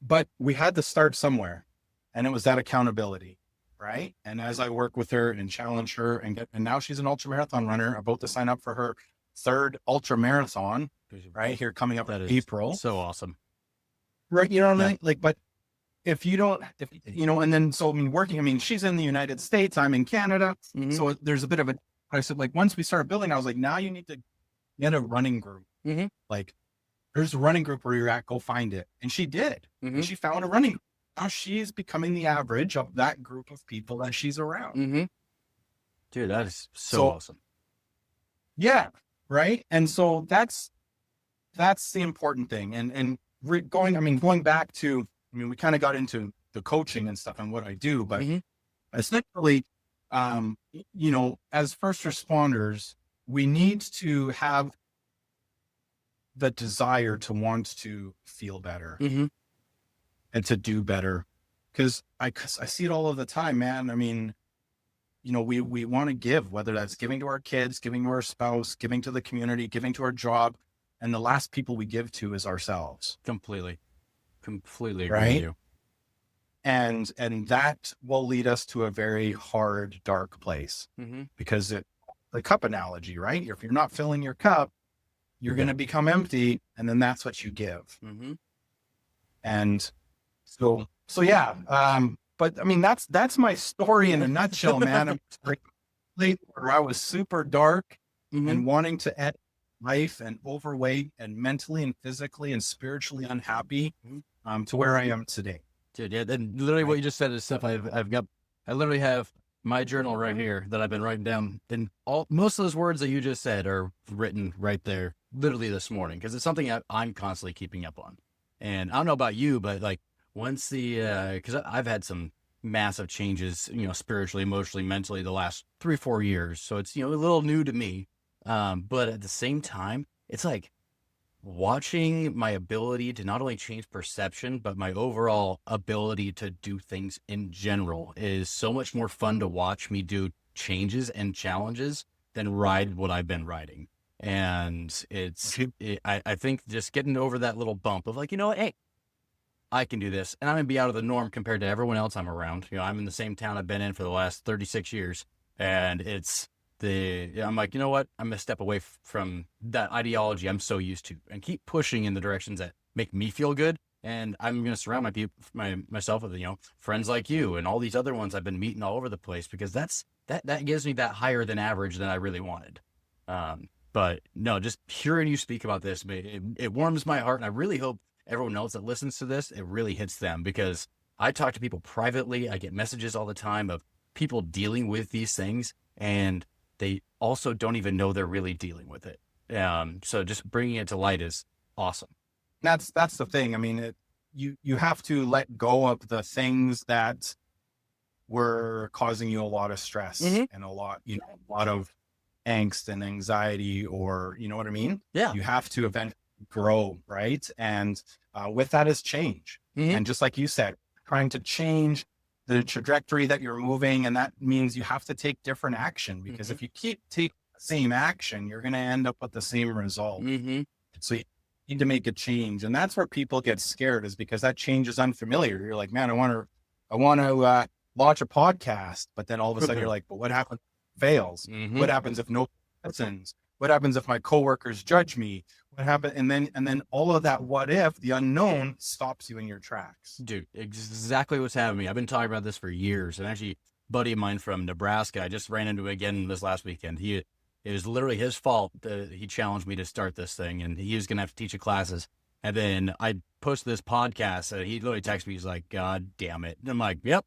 But we had to start somewhere. And it was that accountability. Right. And as I work with her and challenge her and now she's an ultramarathon runner, about to sign up for her 3rd ultramarathon, right here coming up in April. So awesome. Right. You know what I mean? Like, but if you don't, and then, so I mean, working, I mean, she's in the United States, I'm in Canada. Mm-hmm. So there's a bit of I said, like, once we started building, I was like, now you need to get a running group. Mm-hmm. Like, there's a running group where you're at, go find it. And she did. Mm-hmm. And she found a running group. Now she's becoming the average of that group of people that she's around. Mm-hmm. Dude, that is so awesome. Yeah. Right. And so that's the important thing. And going back to, we kind of got into the coaching and stuff and what I do, but essentially, as first responders, we need to have the desire to want to feel better and to do better. Cause I see it all of the time, man. I mean, we want to give, whether that's giving to our kids, giving to our spouse, giving to the community, giving to our job. And the last people we give to is ourselves. Completely agree right? with you. And that will lead us to a very hard, dark place because the cup analogy, right? If you're not filling your cup, you're going to become empty, and then that's what you give. And so yeah. But I mean, that's my story in a nutshell, man. Where I was super dark and wanting to end life and overweight and mentally and physically and spiritually unhappy, to where I am today. Dude, yeah, then literally what you just said is stuff I literally have my journal right here that I've been writing down, and most of those words that you just said are written right there, literally this morning, because it's something I'm constantly keeping up on. And I don't know about you, but like once because I've had some massive changes, spiritually, emotionally, mentally the last 3-4 years. So it's, a little new to me. But at the same time, it's like watching my ability to not only change perception, but my overall ability to do things in general is so much more fun to watch me do changes and challenges than ride what I've been riding. And I think just getting over that little bump of like, hey, I can do this, and I'm going to be out of the norm compared to everyone else I'm around. I'm in the same town I've been in for the last 36 years, and it's I'm like, you know what? I'm gonna step away from that ideology I'm so used to and keep pushing in the directions that make me feel good. And I'm gonna surround myself with, friends like you and all these other ones I've been meeting all over the place, because that gives me that higher than average than I really wanted. But no, just hearing you speak about this, it warms my heart, and I really hope everyone else that listens to this, it really hits them, because I talk to people privately. I get messages all the time of people dealing with these things, and they also don't even know they're really dealing with it. So just bringing it to light is awesome. That's the thing. I mean, you have to let go of the things that were causing you a lot of stress and a lot of angst and anxiety, or you know what I mean? Yeah. You have to eventually grow, right? And with that is change. And just like you said, trying to change the trajectory that you're moving, and that means you have to take different action, because if you keep taking the same action, you're going to end up with the same result. So you need to make a change, and that's where people get scared, is because that change is unfamiliar. You're like, man, I want to launch a podcast, but then all of a sudden you're like, but what happens if it fails? What happens if no listens? What happens if my coworkers judge me? What happened? And then all of that, what if, the unknown, stops you in your tracks. Dude, exactly what's happening to me. I've been talking about this for years, and actually, a buddy of mine from Nebraska, I just ran into him again this last weekend. It was literally his fault that he challenged me to start this thing, and he was going to have to teach classes. And then I posted this podcast, and he literally texted me. He's like, God damn it. And I'm like, yep,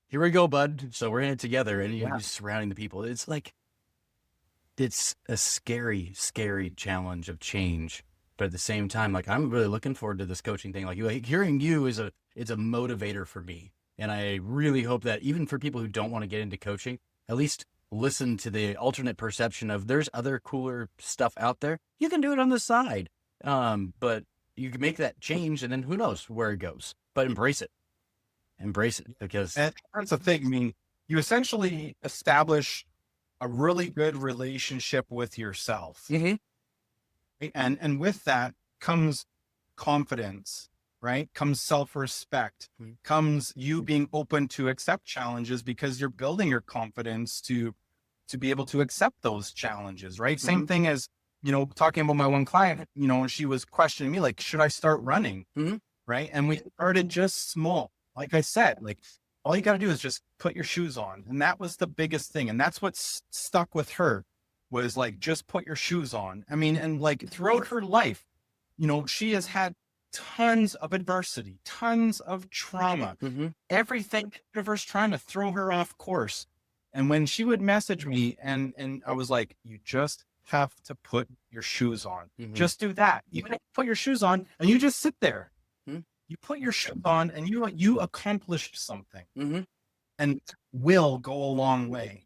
here we go, bud. So we're in it together, and you're just surrounding the people. It's like, it's a scary, scary challenge of change. But at the same time, like, I'm really looking forward to this coaching thing. Like, hearing you it's a motivator for me. And I really hope that even for people who don't want to get into coaching, at least listen to the alternate perception of there's other cooler stuff out there. You can do it on the side. But you can make that change, and then who knows where it goes. But embrace it. Embrace it, because and that's the thing. I mean, you essentially establish a really good relationship with yourself. And with that comes confidence, right? Comes self-respect, comes you being open to accept challenges, because you're building your confidence to be able to accept those challenges, right? Same thing as, talking about my one client, she was questioning me, like, should I start running? Right. And we started just small. Like I said, like, all you got to do is just put your shoes on. And that was the biggest thing. And that's what stuck with her, was like, just put your shoes on. I mean, and like throughout her life, she has had tons of adversity, tons of trauma, everything, universe trying to throw her off course. And when she would message me, and I was like, you just have to put your shoes on. Just do that. You put your shoes on, and you just sit there. You put your shoes on, and you accomplished something, and will go a long way.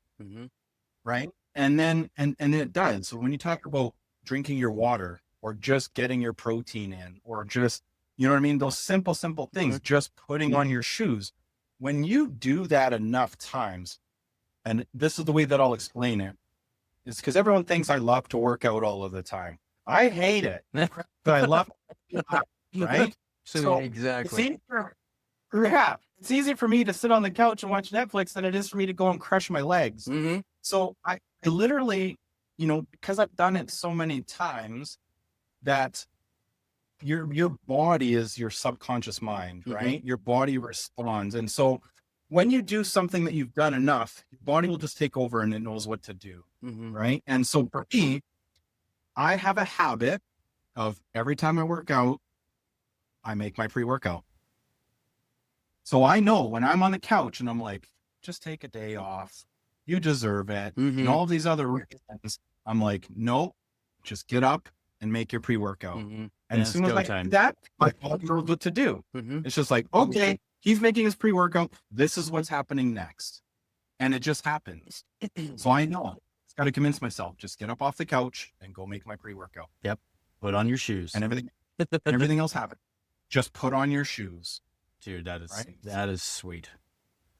Right. And then, and it does. So when you talk about drinking your water, or just getting your protein in, or just, you know what I mean? Those simple things, just putting on your shoes. When you do that enough times, and this is the way that I'll explain it, is because everyone thinks I love to work out all of the time. I hate it, but I love it, right? So exactly. It's easier for me to sit on the couch and watch Netflix than it is for me to go and crush my legs. So I literally, because I've done it so many times, that your body is your subconscious mind, right? Your body responds. And so when you do something that you've done enough, your body will just take over, and it knows what to do. Right. And so for me, I have a habit of, every time I work out, I make my pre-workout. So I know when I'm on the couch and I'm like, just take a day off, you deserve it, and all these other reasons, I'm like, nope, just get up and make your pre-workout. And as soon as I do that, my body knows what to do. It's just like, okay, he's making his pre-workout, this is what's happening next. And it just happens. So I know, it's got to convince myself, just get up off the couch and go make my pre-workout. Yep. Put on your shoes. And everything else happens. Just put on your shoes. Dude, that is sweet.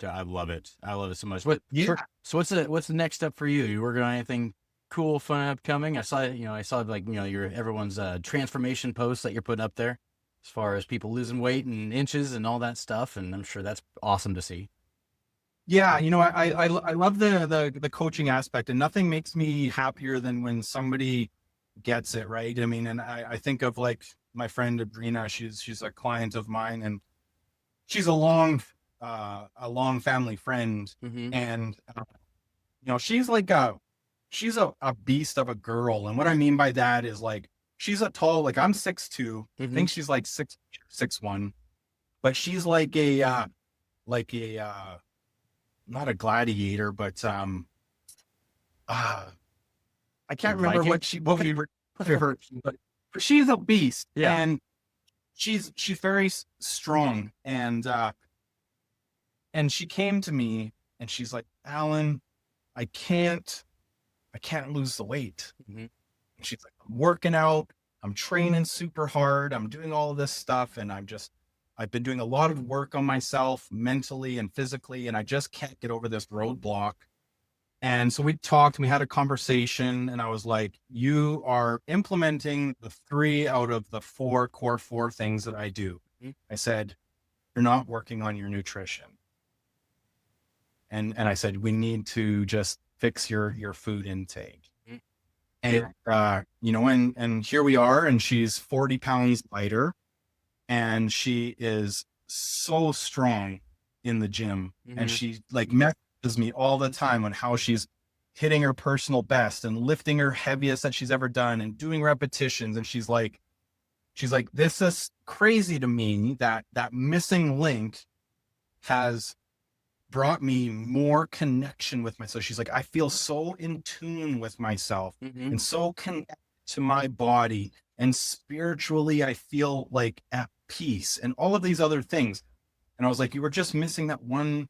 I love it. I love it so much. So what's the next step for you? You working on anything cool, fun, upcoming? I saw like, your everyone's transformation posts that you're putting up there, as far as people losing weight and inches and all that stuff. And I'm sure that's awesome to see. Yeah, I love the coaching aspect, and nothing makes me happier than when somebody gets it right. I mean, and I think of like my friend Abrina. She's a client of mine, and she's a long family friend, Mm-hmm. and she's like a beast of a girl. And what I mean by that is like she's a tall, like I'm 6'2". I Mm-hmm. think she's like 6'1", but she's like a not a gladiator, but I can't remember Viking? what we were to her, but she's a beast, Yeah. and she's very strong, and she came to me and she's like, Allan, I can't lose the weight. Mm-hmm. And she's like, I'm working out, I'm training super hard, I'm doing all of this stuff, and I've been doing a lot of work on myself mentally and physically, and I just can't get over this roadblock. And so we talked, and we had a conversation, and I was like, you are implementing the 3 out of the 4 core 4 things that I do. Mhm. I said, you're not working on your nutrition. And I said, we need to just fix your food intake. Mhm. And here we are, and she's 40 pounds lighter, and she is so strong in the gym. Mm-hmm. And she like messages me all the time on how she's hitting her personal best and lifting her heaviest that she's ever done and doing repetitions. And she's like, this is crazy to me that missing link has brought me more connection with myself. She's like, I feel so in tune with myself Mm-hmm. and so connected to my body, and spiritually I feel like at peace and all of these other things. And I was like, you were just missing that one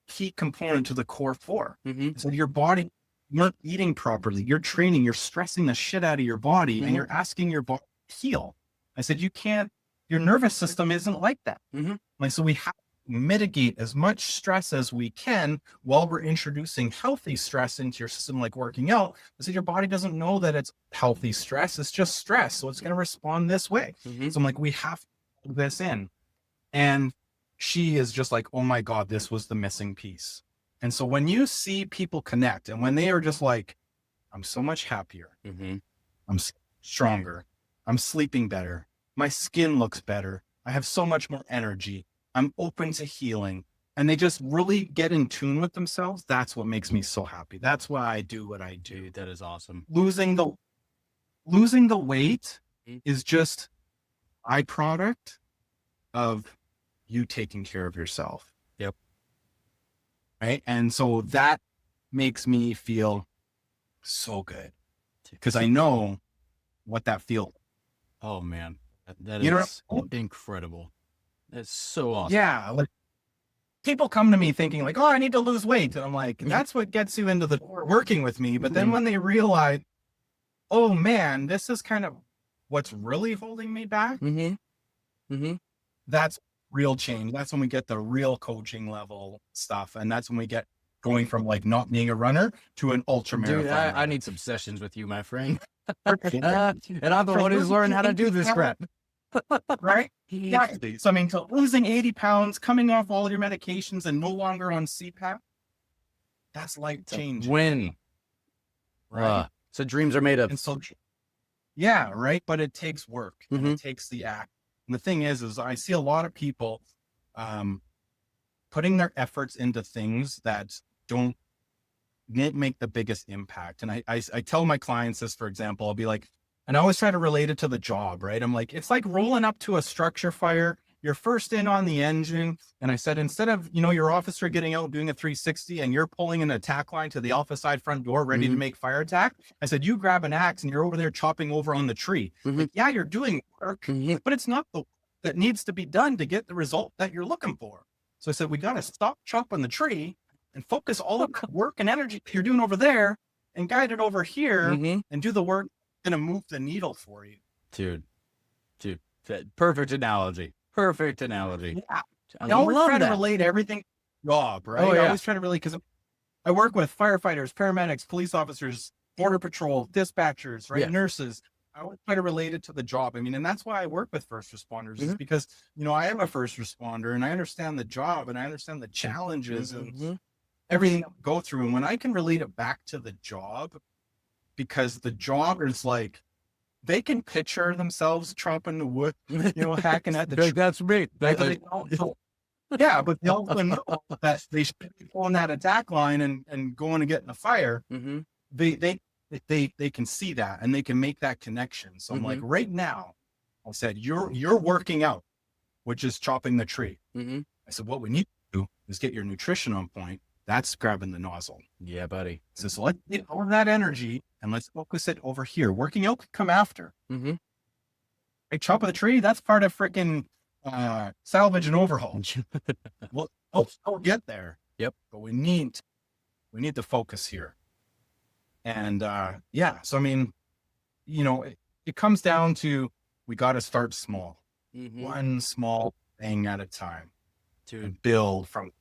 key component to the core 4. Mm-hmm. So your body, you're not eating properly, you're training, you're stressing the shit out of your body, and you're asking your body to heal. I said, you can't, your nervous system isn't like that. Mm-hmm. Like, so we have to mitigate as much stress as we can while we're introducing healthy stress into your system, like working out. I said, your body doesn't know that it's healthy stress, it's just stress. So it's going to respond this way. Mm-hmm. So I'm like, we have to put this in. And she is just like, oh my God, this was the missing piece. And so when you see people connect, and when they are just like, I'm so much happier, Mm-hmm. I'm stronger, I'm sleeping better, my skin looks better, I have so much more energy, I'm open to healing, and they just really get in tune with themselves, that's what makes me so happy. That's why I do what I do. Dude, that is awesome. Losing the weight Mhm. is just byproduct of you taking care of yourself. Yep. Right. And so that makes me feel so good, because I know what that feels. Oh man, that You know- is incredible. That's so awesome. Yeah. Like, people come to me thinking like, oh, I need to lose weight. And I'm like, that's what gets you into the door working with me. But then when they realize, oh man, this is kind of what's really holding me back, Mm-hmm. Mm-hmm. that's real change. That's when we get the real coaching level stuff. And that's when we get going from like not being a runner to an ultra marathon. Dude, I need some sessions with you, my friend. runner. And I'm the one who's learned how to do this crap. Right? Yeah. So I mean, to losing 80 pounds, coming off all your medications and no longer on CPAP, that's life changing. Win. Right. So dreams are made of. And so, yeah, right. But it takes work. And Mhm. it takes the act. And the thing is I see a lot of people putting their efforts into things that don't make the biggest impact. And I tell my clients this, for example, I'll be like, and I always try to relate it to the job, right? I'm like, it's like rolling up to a structure fire. You're first in on the engine. And I said, instead of, your officer getting out doing a 360 and you're pulling an attack line to the alpha side front door, ready to make fire attack. I said, you grab an axe and you're over there chopping over on the tree. Like, yeah, you're doing work, but it's not the work that needs to be done to get the result that you're looking for. So I said, we got to stop chopping the tree and focus all of the work and energy you're doing over there and guide it over here and do the work that's going to move the needle for you. Dude, perfect analogy. Perfect analogy. Yeah. I I always love try that. to relate everything to job, right? Oh, yeah. I always try to relate, because I work with firefighters, paramedics, police officers, border patrol, dispatchers, right? Yeah. Nurses. I would try to relate it to the job. I mean, and that's why I work with first responders is Mhm. because, I am a first responder and I understand the job and I understand the challenges and Mhm. everything that we go through. And when I can relate it back to the job, because the job is like, they can picture themselves chopping the wood, hacking at the Like, tree. that's me. But they don't know. Yeah, but they also know that they should be pulling that attack line and going to get in the fire. Mm-hmm. They can see that and they can make that connection. So I'm like, Mm-hmm. right now, I said, you're working out, which is chopping the tree. Mm-hmm. I said, what we need to do is get your nutrition on point. That's grabbing the nozzle. Yeah, buddy. So let's get all of that energy and let's focus it over here. Working out can come after. Mm-hmm. Hey, chop of the tree, that's part of freaking salvage and overhaul. We'll get there. Yep. But we need to focus here. And so I mean, it comes down to we got to start small, one small thing at a time, to build from.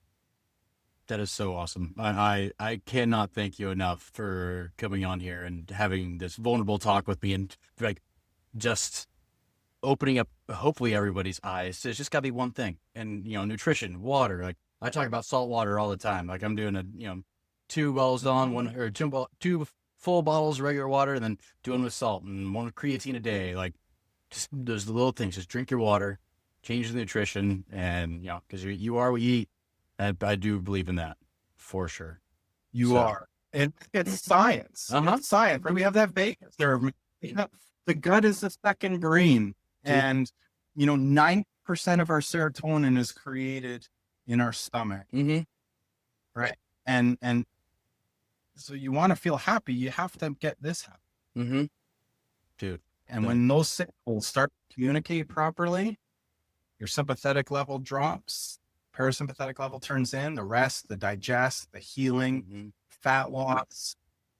That is so awesome. I cannot thank you enough for coming on here and having this vulnerable talk with me and like just opening up hopefully everybody's eyes. It's just got to be one thing, and nutrition, water. Like I talk about salt water all the time. Like I'm doing 2 bottles on one or two full bottles of regular water, and then doing with salt and 1 creatine a day. Like just those little things. Just drink your water, change the nutrition, and because you are what you eat. I do believe in that for sure. You are, and it's science. It's science. Right? We have that bacon. The gut is the second brain, and 9% of our serotonin is created in our stomach. Mm-hmm. Right, and so you want to feel happy, you have to get this happy. Mm-hmm. Dude, and when those signals start to communicate properly, your sympathetic level drops. Parasympathetic level turns in, the rest, the digest, the healing, fat loss.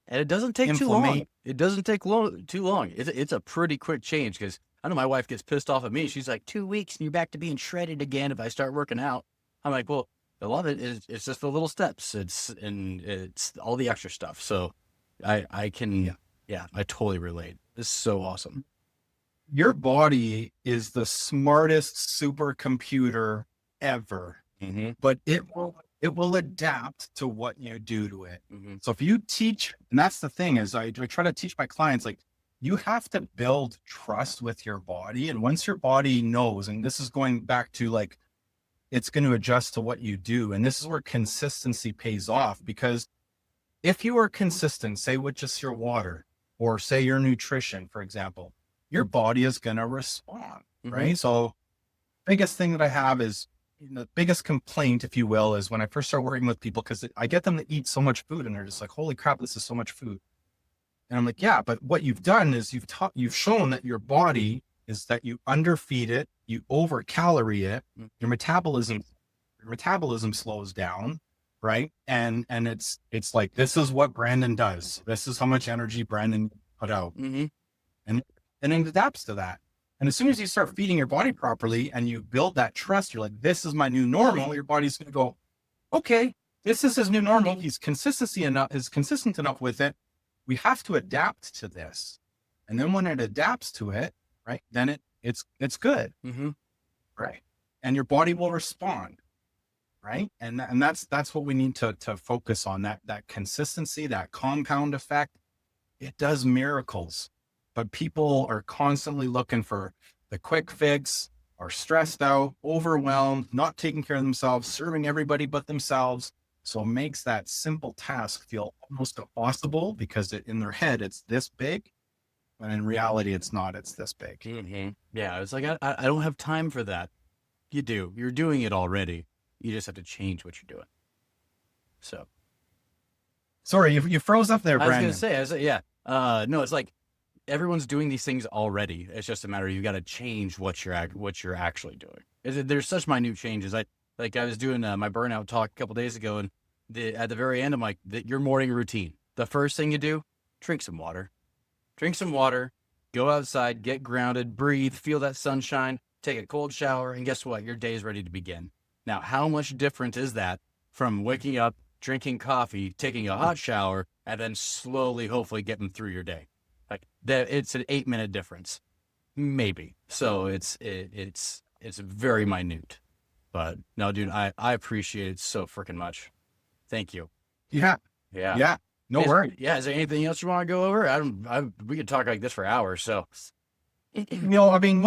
And it doesn't take too long. It doesn't take too long. It's a pretty quick change because I know my wife gets pissed off at me. She's like, 2 weeks and you're back to being shredded again if I start working out. I'm like, well, a lot of it is it's just the little steps. It's all the extra stuff. So I can, I totally relate. This is so awesome. Your body is the smartest supercomputer ever. But it will adapt to what you do to it. So if you teach, and that's the thing is I try to teach my clients, like you have to build trust with your body. And once your body knows, and this is going back to like, it's going to adjust to what you do. And this is where consistency pays off, because if you are consistent, say with just your water or say your nutrition, for example, your body is going to respond. Right. So biggest thing that I have is, the biggest complaint, if you will, is when I first start working with people, because I get them to eat so much food and they're just like, holy crap, this is so much food. And I'm like, yeah, but what you've done is you've shown that your body is that you underfeed it, you over calorie it, your metabolism slows down. Right. And it's like, this is what Brandon does. This is how much energy Brandon put out. And it adapts to that. And as soon as you start feeding your body properly and you build that trust, you're like, this is my new normal. Your body's going to go, okay, this is his new normal. He's consistent enough with it. We have to adapt to this. And then when it adapts to it, right, then it's good. Right. And your body will respond. Right. And that's what we need to focus on, that consistency, that compound effect. It does miracles. But people are constantly looking for the quick fix, are stressed out, overwhelmed, not taking care of themselves, serving everybody but themselves. So it makes that simple task feel almost impossible, because in their head, it's this big. But in reality, it's not. It's this big. Yeah, it's like, I don't have time for that. You do. You're doing it already. You just have to change what you're doing. So. Sorry, you froze up there, Brandon. I was going to say, yeah. No, it's like, everyone's doing these things already. It's just a matter of you got to change what you're actually doing. There's such minute changes. I was doing my burnout talk a couple days ago, and at the very end, I'm like, your morning routine. The first thing you do, drink some water. Go outside, get grounded, breathe, feel that sunshine, take a cold shower, and guess what? Your day is ready to begin. Now, how much different is that from waking up, drinking coffee, taking a hot shower, and then slowly, hopefully, getting through your day? Like that, it's an 8-minute difference, maybe. So it's very minute. But no, dude, I appreciate it so freaking much. Thank you. Yeah. Yeah. Yeah. No worries. Yeah. Is there anything else you want to go over? We could talk like this for hours. So, I mean,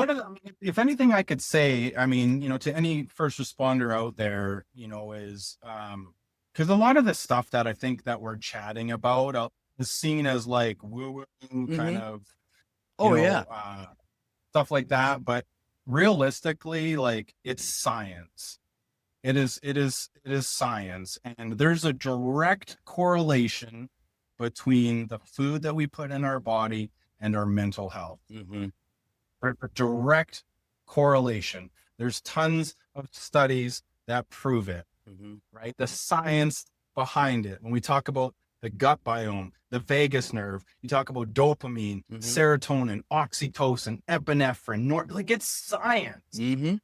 if anything I could say, I mean, to any first responder out there, is, because a lot of the stuff that I think that we're chatting about is seen as like woo-woo kind of, oh yeah, stuff like that. But realistically, like it's science. It is science. And there's a direct correlation between the food that we put in our body and our mental health. A direct correlation. There's tons of studies that prove it, right? The science behind it. When we talk about the gut biome, the vagus nerve, you talk about dopamine, serotonin, oxytocin, epinephrine, like it's science.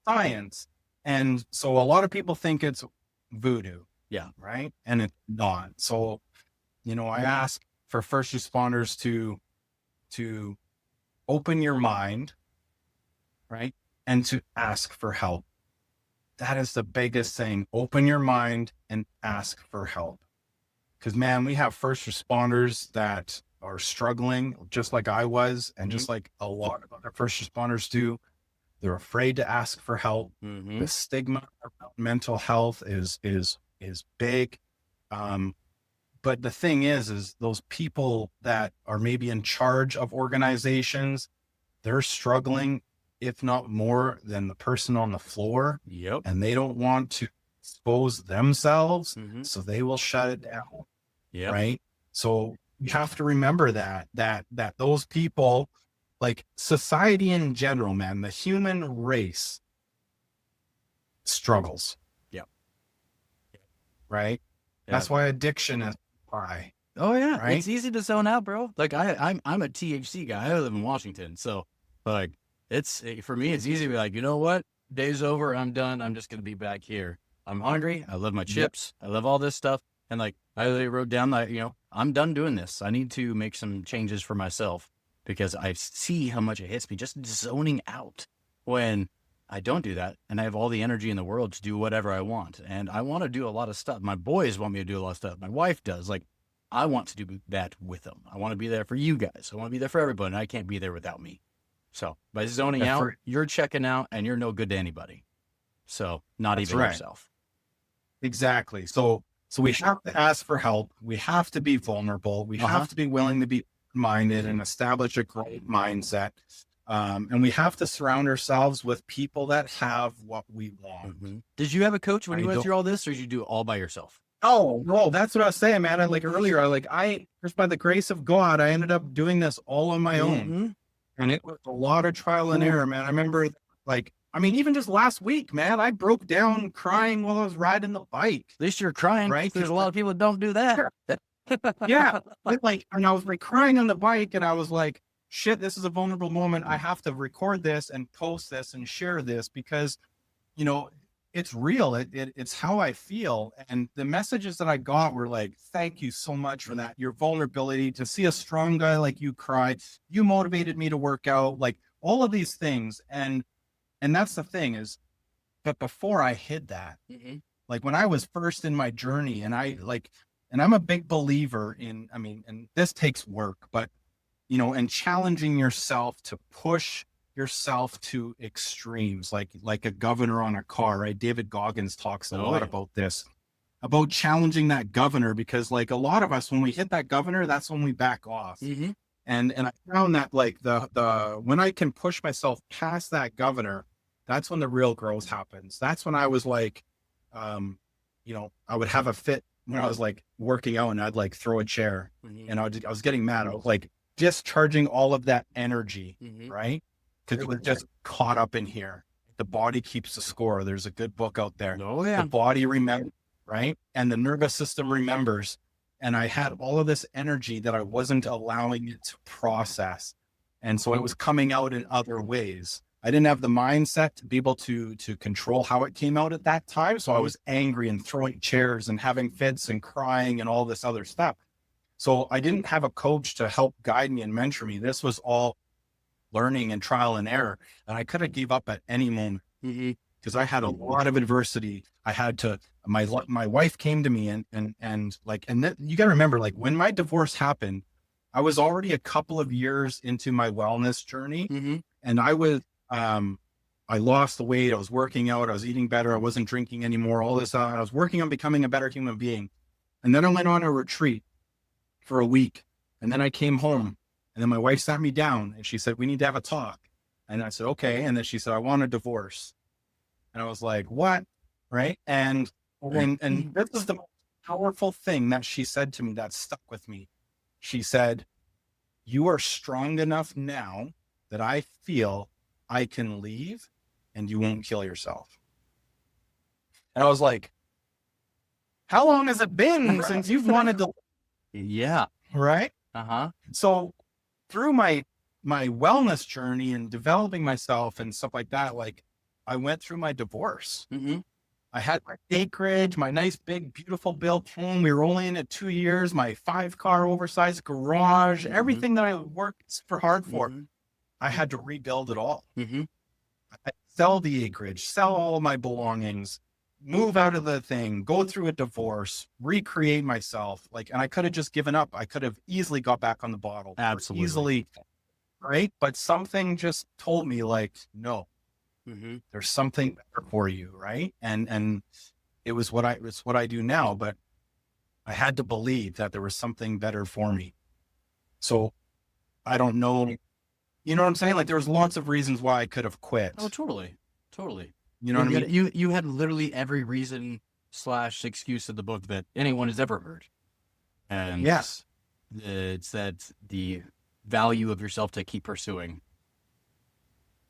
Science. And so a lot of people think it's voodoo. Yeah. Right. And it's not. So, I ask for first responders to open your mind, right? And to ask for help. That is the biggest thing. Open your mind and ask for help. Because, man, we have first responders that are struggling just like I was, and just like a lot of other first responders do. They're afraid to ask for help. The stigma around mental health is big. But the thing is those people that are maybe in charge of organizations, they're struggling, if not more than the person on the floor. Yep. And they don't want to expose themselves, so they will shut it down. Yeah. Right. So you have to remember that those people, like society in general, man, the human race struggles. Yep. Right. Yeah. That's why addiction is high. Oh yeah. Right? It's easy to zone out, bro. Like I'm a THC guy. I live in Washington. So like for me, it's easy to be like, you know what? Day's over. I'm done. I'm just going to be back here. I'm hungry. I love my chips. I love all this stuff. And like, I wrote down that, I'm done doing this. I need to make some changes for myself because I see how much it hits me just zoning out when I don't do that. And I have all the energy in the world to do whatever I want. And I want to do a lot of stuff. My boys want me to do a lot of stuff. My wife does. Like, I want to do that with them. I want to be there for you guys. I want to be there for everybody. And I can't be there without me. So by zoning out, you're checking out and you're no good to anybody. So not even yourself. Exactly. So we have to ask for help. We have to be vulnerable. We have to be willing to be minded and establish a great mindset. And we have to surround ourselves with people that have what we want. Did you have a coach when you went through all this, or did you do it all by yourself? Oh, no, that's what I was saying, man. Just by the grace of God, I ended up doing this all on my own. And it was a lot of trial and error, man. I remember even just last week, man, I broke down crying while I was riding the bike. At least you're crying, right? There's a lot of people that don't do that. Yeah. And I was like crying on the bike, and I was like, shit, this is a vulnerable moment. I have to record this and post this and share this because, it's real. It's how I feel. And the messages that I got were like, thank you so much for that. Your vulnerability, to see a strong guy like you cry, you motivated me to work out, like all of these things. And that's the thing is, but before I hid that, like when I was first in my journey, and I'm a big believer in, and this takes work, but, and challenging yourself to push yourself to extremes, like a governor on a car, right? David Goggins talks a lot about this, about challenging that governor, because like a lot of us, when we hit that governor, that's when we back off. And I found that like when I can push myself past that governor, that's when the real growth happens. That's when I was like, I would have a fit when I was like working out, and I'd like throw a chair, and I was getting mad. I was like discharging all of that energy, right? Because it was just caught up in here. The body keeps the score. There's a good book out there. Oh yeah. The body remembers, right? And the nervous system remembers. And I had all of this energy that I wasn't allowing it to process. And so it was coming out in other ways. I didn't have the mindset to be able to control how it came out at that time. So I was angry and throwing chairs and having fits and crying and all this other stuff. So I didn't have a coach to help guide me and mentor me. This was all learning and trial and error. And I could have gave up at any moment because I had a lot of adversity. I had to, my wife came to me and you got to remember, like when my divorce happened, I was already a couple of years into my wellness journey, and I lost the weight. I was working out. I was eating better. I wasn't drinking anymore. All this, I was working on becoming a better human being. And then I went on a retreat for a week. And then I came home, and then my wife sat me down and she said, we need to have a talk. And I said, okay. And then she said, I want a divorce. And I was like, what? Right. And this is the most powerful thing that she said to me that stuck with me. She said, you are strong enough now that I feel I can leave and you won't kill yourself. And I was like, how long has it been since you've wanted to? Yeah. Right. Uh-huh. So through my wellness journey and developing myself and stuff like that, like I went through my divorce. I had my acreage, my nice, big, beautiful built home. We were only in it 2 years, my 5-car oversized garage, everything that I worked super hard for. I had to rebuild it all. I sell the acreage, sell all of my belongings, move out of the thing, go through a divorce, recreate myself. Like, and I could have just given up. I could have easily got back on the bottle. Absolutely. Easily. Right. But something just told me like, no, there's something better for you. Right. And it's what I do now, but I had to believe that there was something better for me. So I don't know. You know what I'm saying? Like there was lots of reasons why I could have quit. Oh, totally. Totally. You know what I mean? You had literally every reason / excuse of the book that anyone has ever heard. And yes, it's that the value of yourself to keep pursuing.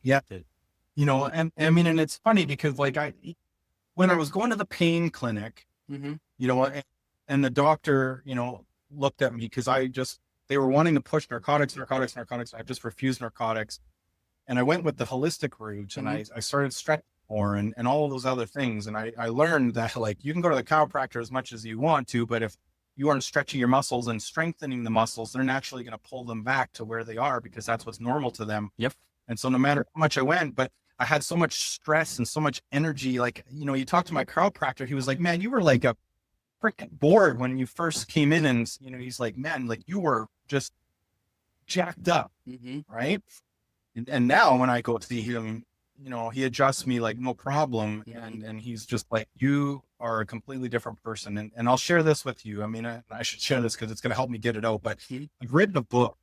Yeah. You know, and I mean, and it's funny because like when I was going to the pain clinic, you know, and the doctor, you know, looked at me because they were wanting to push narcotics. I just refused narcotics. And I went with the holistic route and I started stretching more and all of those other things. And I learned that like, you can go to the chiropractor as much as you want to, but if you aren't stretching your muscles and strengthening the muscles, they're naturally going to pull them back to where they are because that's what's normal to them. Yep. And so no matter how much I went, but I had so much stress and so much energy. Like, you know, you talk to my chiropractor, he was like, man, you were like a freaking bored when you first came in. And, you know, he's like, man, like you were just jacked up. Right. And now when I go see him, you know, he adjusts me like no problem. And he's just like, you are a completely different person. And I'll share this with you. I mean, I should share this because it's going to help me get it out, but I've written a book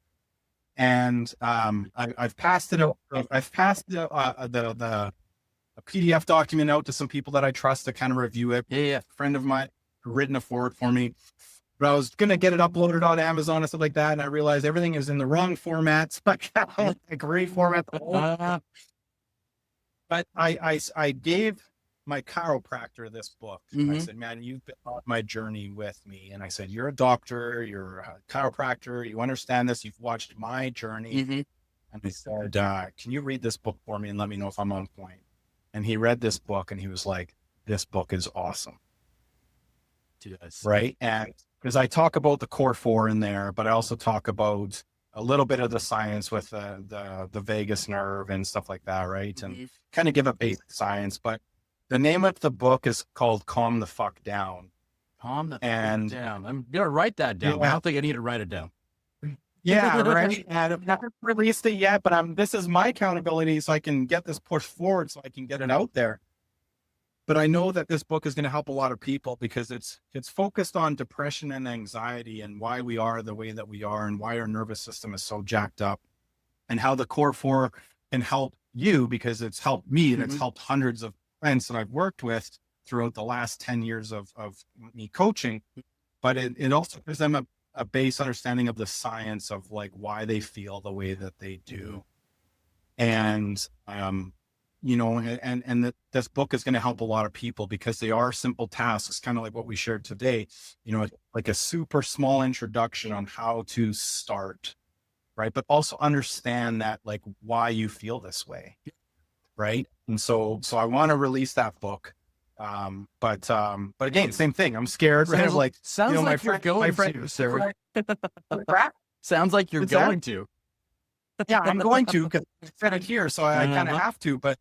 and I've passed it out. I've passed the PDF document out to some people that I trust to kind of review it. Yeah. A friend of mine who written it forward for me. But I was going to get it uploaded on Amazon and stuff like that. And I realized everything is in the wrong format. So I got a great format. But I gave my chiropractor this book. And I said, man, you've been on my journey with me. And I said, you're a doctor, you're a chiropractor, you understand this, you've watched my journey. And I said, can you read this book for me and let me know if I'm on point? And he read this book and he was like, this book is awesome. Right. And because I talk about the core 4 in there, but I also talk about a little bit of the science with the vagus nerve and stuff like that. Right. And kind of give a basic science, but the name of the book is called Calm the Fuck Down. Calm the fuck down. I'm going to write that down. I don't think I need to write it down. Yeah. Right. And I've not released it yet, but this is my accountability so I can get this pushed forward so I can get it out there. But I know that this book is going to help a lot of people because it's focused on depression and anxiety and why we are the way that we are and why our nervous system is so jacked up and how the core 4 can help you because it's helped me and it's helped hundreds of friends that I've worked with throughout the last 10 years of me coaching. But it also gives them a base understanding of the science of like why they feel the way that they do. And, you know, and this book is going to help a lot of people because they are simple tasks, kind of like what we shared today, you know, like a super small introduction on how to start, right? But also understand that like why you feel this way, right? And so I want to release that book But again, same thing. I'm scared. Right? I'm like, sounds my like you're friend, going my friend, to, sir. Crap. Sounds like you're What's that? going to. Yeah, I'm going to because I said it here, so I kind of have to. But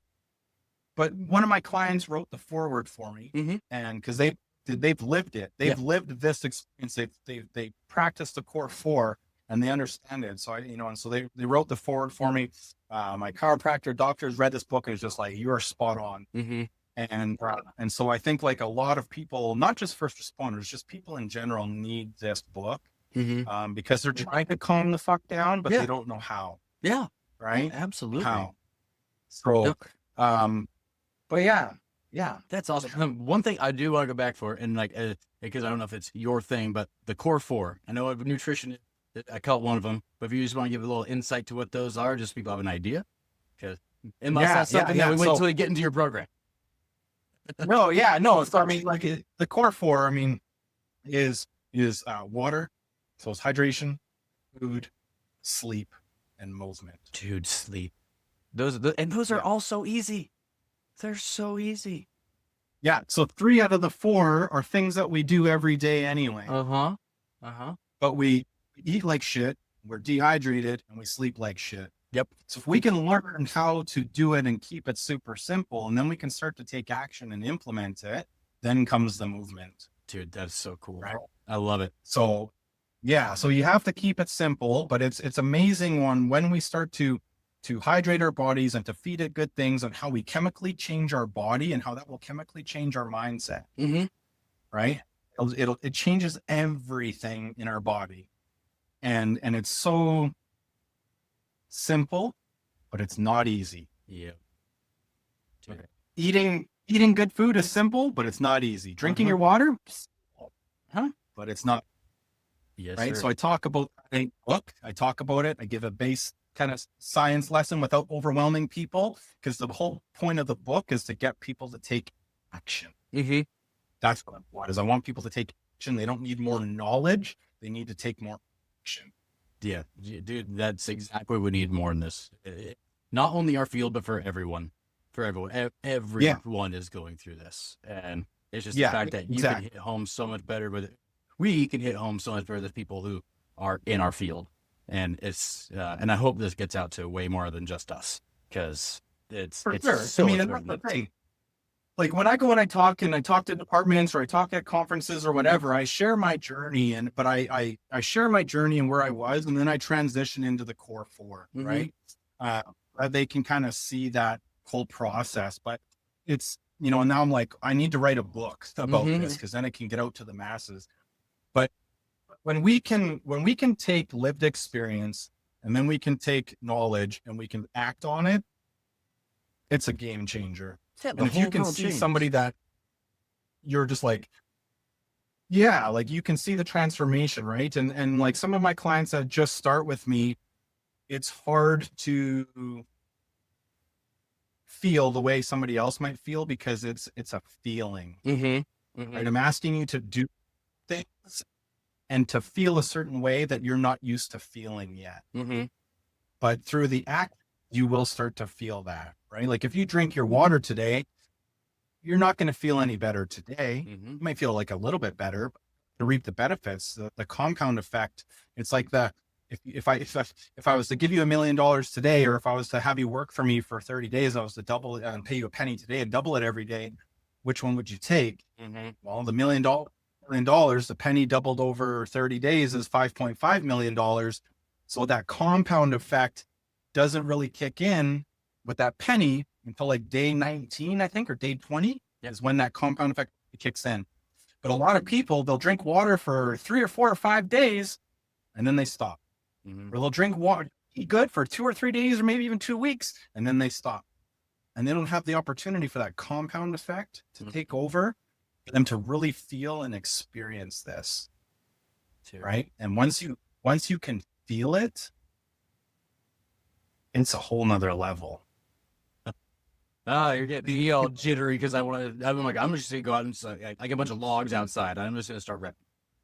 one of my clients wrote the foreword for me, and because they've lived it, they've lived this experience. They practiced the core 4 and they understand it. So and so they wrote the foreword for me. My chiropractor doctors read this book and it's just like, you are spot on. And so I think like a lot of people, not just first responders, just people in general need this book because they're trying to calm the fuck down, but they don't know how. Yeah. Right. Absolutely. How. So, but yeah. That's awesome. One thing I do want to go back for, and like, because I don't know if it's your thing, but the core 4, I know a nutritionist, I call it one of them, but if you just want to give a little insight to what those are, just so people have an idea, because it must have something that we wait until we get into your program. No. So I mean, like the core 4, I mean, is water. So it's hydration, food, sleep, and movement. Dude, sleep. Those are all so easy. They're so easy. Yeah. So 3 out of the 4 are things that we do every day anyway. But we eat like shit, we're dehydrated, and we sleep like shit. Yep. So if we can learn how to do it and keep it super simple, and then we can start to take action and implement it, then comes the movement. Dude, that's so cool. Right? I love it. So yeah, so you have to keep it simple, but it's amazing when we start to hydrate our bodies and to feed it good things, and how we chemically change our body and how that will chemically change our mindset. Right? It changes everything in our body. And it's so simple, but it's not easy. Yeah. Okay. Eating good food is simple, but it's not easy. Drinking your water, but it's not. Yes, right. Sir. So I talk about it. I give a base kind of science lesson without overwhelming people, because the whole point of the book is to get people to take action. That's what I want, is I want people to take action. They don't need more knowledge. They need to take more action. Yeah, dude, that's exactly what we need more in this. Not only our field, but for everyone. Everyone is going through this. And it's just the fact that you can hit home so much better with it. We can hit home so much better with people who are in our field. And it's, and I hope this gets out to way more than just us, because it's sure. So I mean, that's the thing. Like when I go and I talk to departments, or I talk at conferences or whatever, I share my journey, but I share my journey and where I was, and then I transition into the core 4, right? They can kind of see that whole process, but it's, and now I'm like, I need to write a book about this, because then it can get out to the masses. But when we can take lived experience, and then we can take knowledge and we can act on it, it's a game changer. And if you can see somebody that you're just like, like you can see the transformation, right? And like some of my clients that just start with me, it's hard to feel the way somebody else might feel, because it's a feeling. Right? I'm asking you to do things and to feel a certain way that you're not used to feeling yet. But through the act, you will start to feel that, right? Like if you drink your water today, you're not going to feel any better today. You might feel like a little bit better, but to reap the benefits, the compound effect. It's like if I was to give you $1 million today, or if I was to have you work for me for 30 days, I was to double it and pay you a penny today and double it every day, which one would you take? Well, the $1 million, the penny doubled over 30 days is $5.5 million. So that compound effect doesn't really kick in with that penny until like day 19, I think, or day 20 is when that compound effect kicks in. But a lot of people, they'll drink water for 3 or 4 or 5 days and then they stop. Or they'll drink water, eat good for 2 or 3 days, or maybe even 2 weeks, and then they stop. And they don't have the opportunity for that compound effect to take over, for them to really feel and experience this. Right. And once you can feel it, it's a whole nother level. You're getting me all jittery because I'm like, I'm just gonna go out and like a bunch of logs outside. I'm just gonna start repping.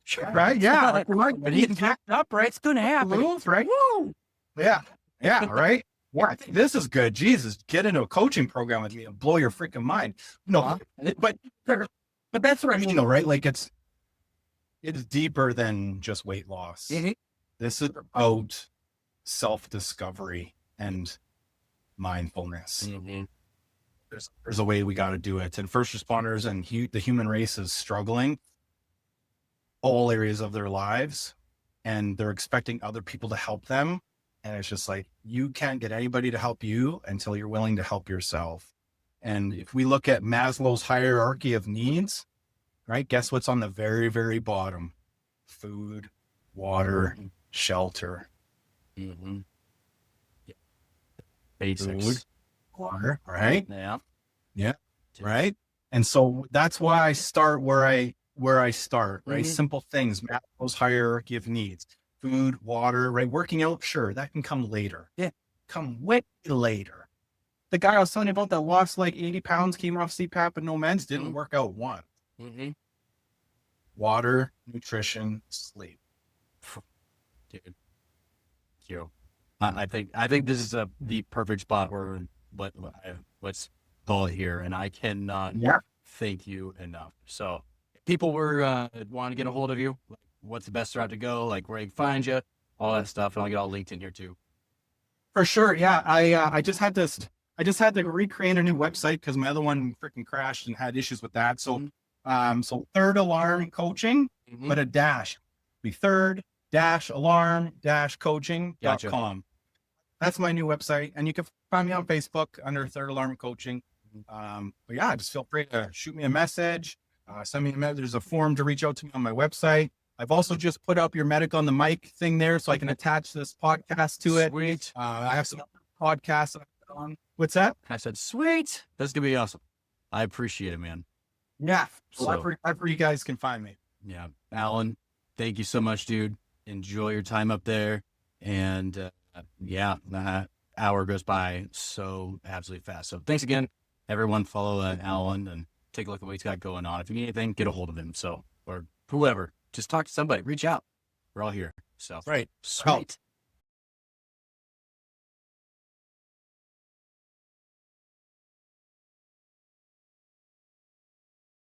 Sure. Right. Yeah. But getting packed up, right? It's gonna happen. Move, right? Woo. Yeah. Yeah. Right. Yeah, I think this is good. Jesus, get into a coaching program with me and blow your freaking mind. No, but that's what I mean, though, right? Like it's deeper than just weight loss. Mhm. This is about self-discovery and mindfulness. Mhm. There's a way we got to do it. And first responders and the human race is struggling all areas of their lives, and they're expecting other people to help them. And it's just like, you can't get anybody to help you until you're willing to help yourself. And if we look at Maslow's hierarchy of needs, right, guess what's on the very, very bottom? Food, water, shelter. Mhm. Yeah. Basics. Food, water, right? Yeah. Yeah. Right. And so that's why I start where I start, right? Simple things, Maslow's hierarchy of needs, food, water, right? Working out, sure, that can come later. Yeah. Come way later. The guy I was telling you about that lost like 80 pounds, came off CPAP and no meds, didn't work out one. Water, nutrition, sleep. Dude. You. I think this is the perfect spot where let's call it here, and I cannot thank you enough. So, if people were want to get a hold of you, like, what's the best route to go? Like where you can find you, all that stuff, and I'll get all linked in here too. For sure, yeah. I just had to recreate a new website because my other one freaking crashed and had issues with that. So, so Third Alarm Coaching, but a dash, be third-alarm-coaching.com. Gotcha. That's my new website, and you can find me on Facebook under Third Alarm Coaching. But yeah, just feel free to shoot me a message, send me a message. There's a form to reach out to me on my website. I've also just put up your Medic on the Mic thing there, so I can attach this podcast to it. Sweet. I have some podcasts on. What's that? I said, sweet. That's gonna be awesome. I appreciate it, man. Yeah. So- wherever you guys can find me. Yeah, Allan, thank you so much, dude. Enjoy your time up there, and that hour goes by so absolutely fast. So thanks again, everyone. Follow Allan and take a look at what he's got going on. If you need anything, get a hold of him. So, or whoever, just talk to somebody, reach out. We're all here. So Right. sweet.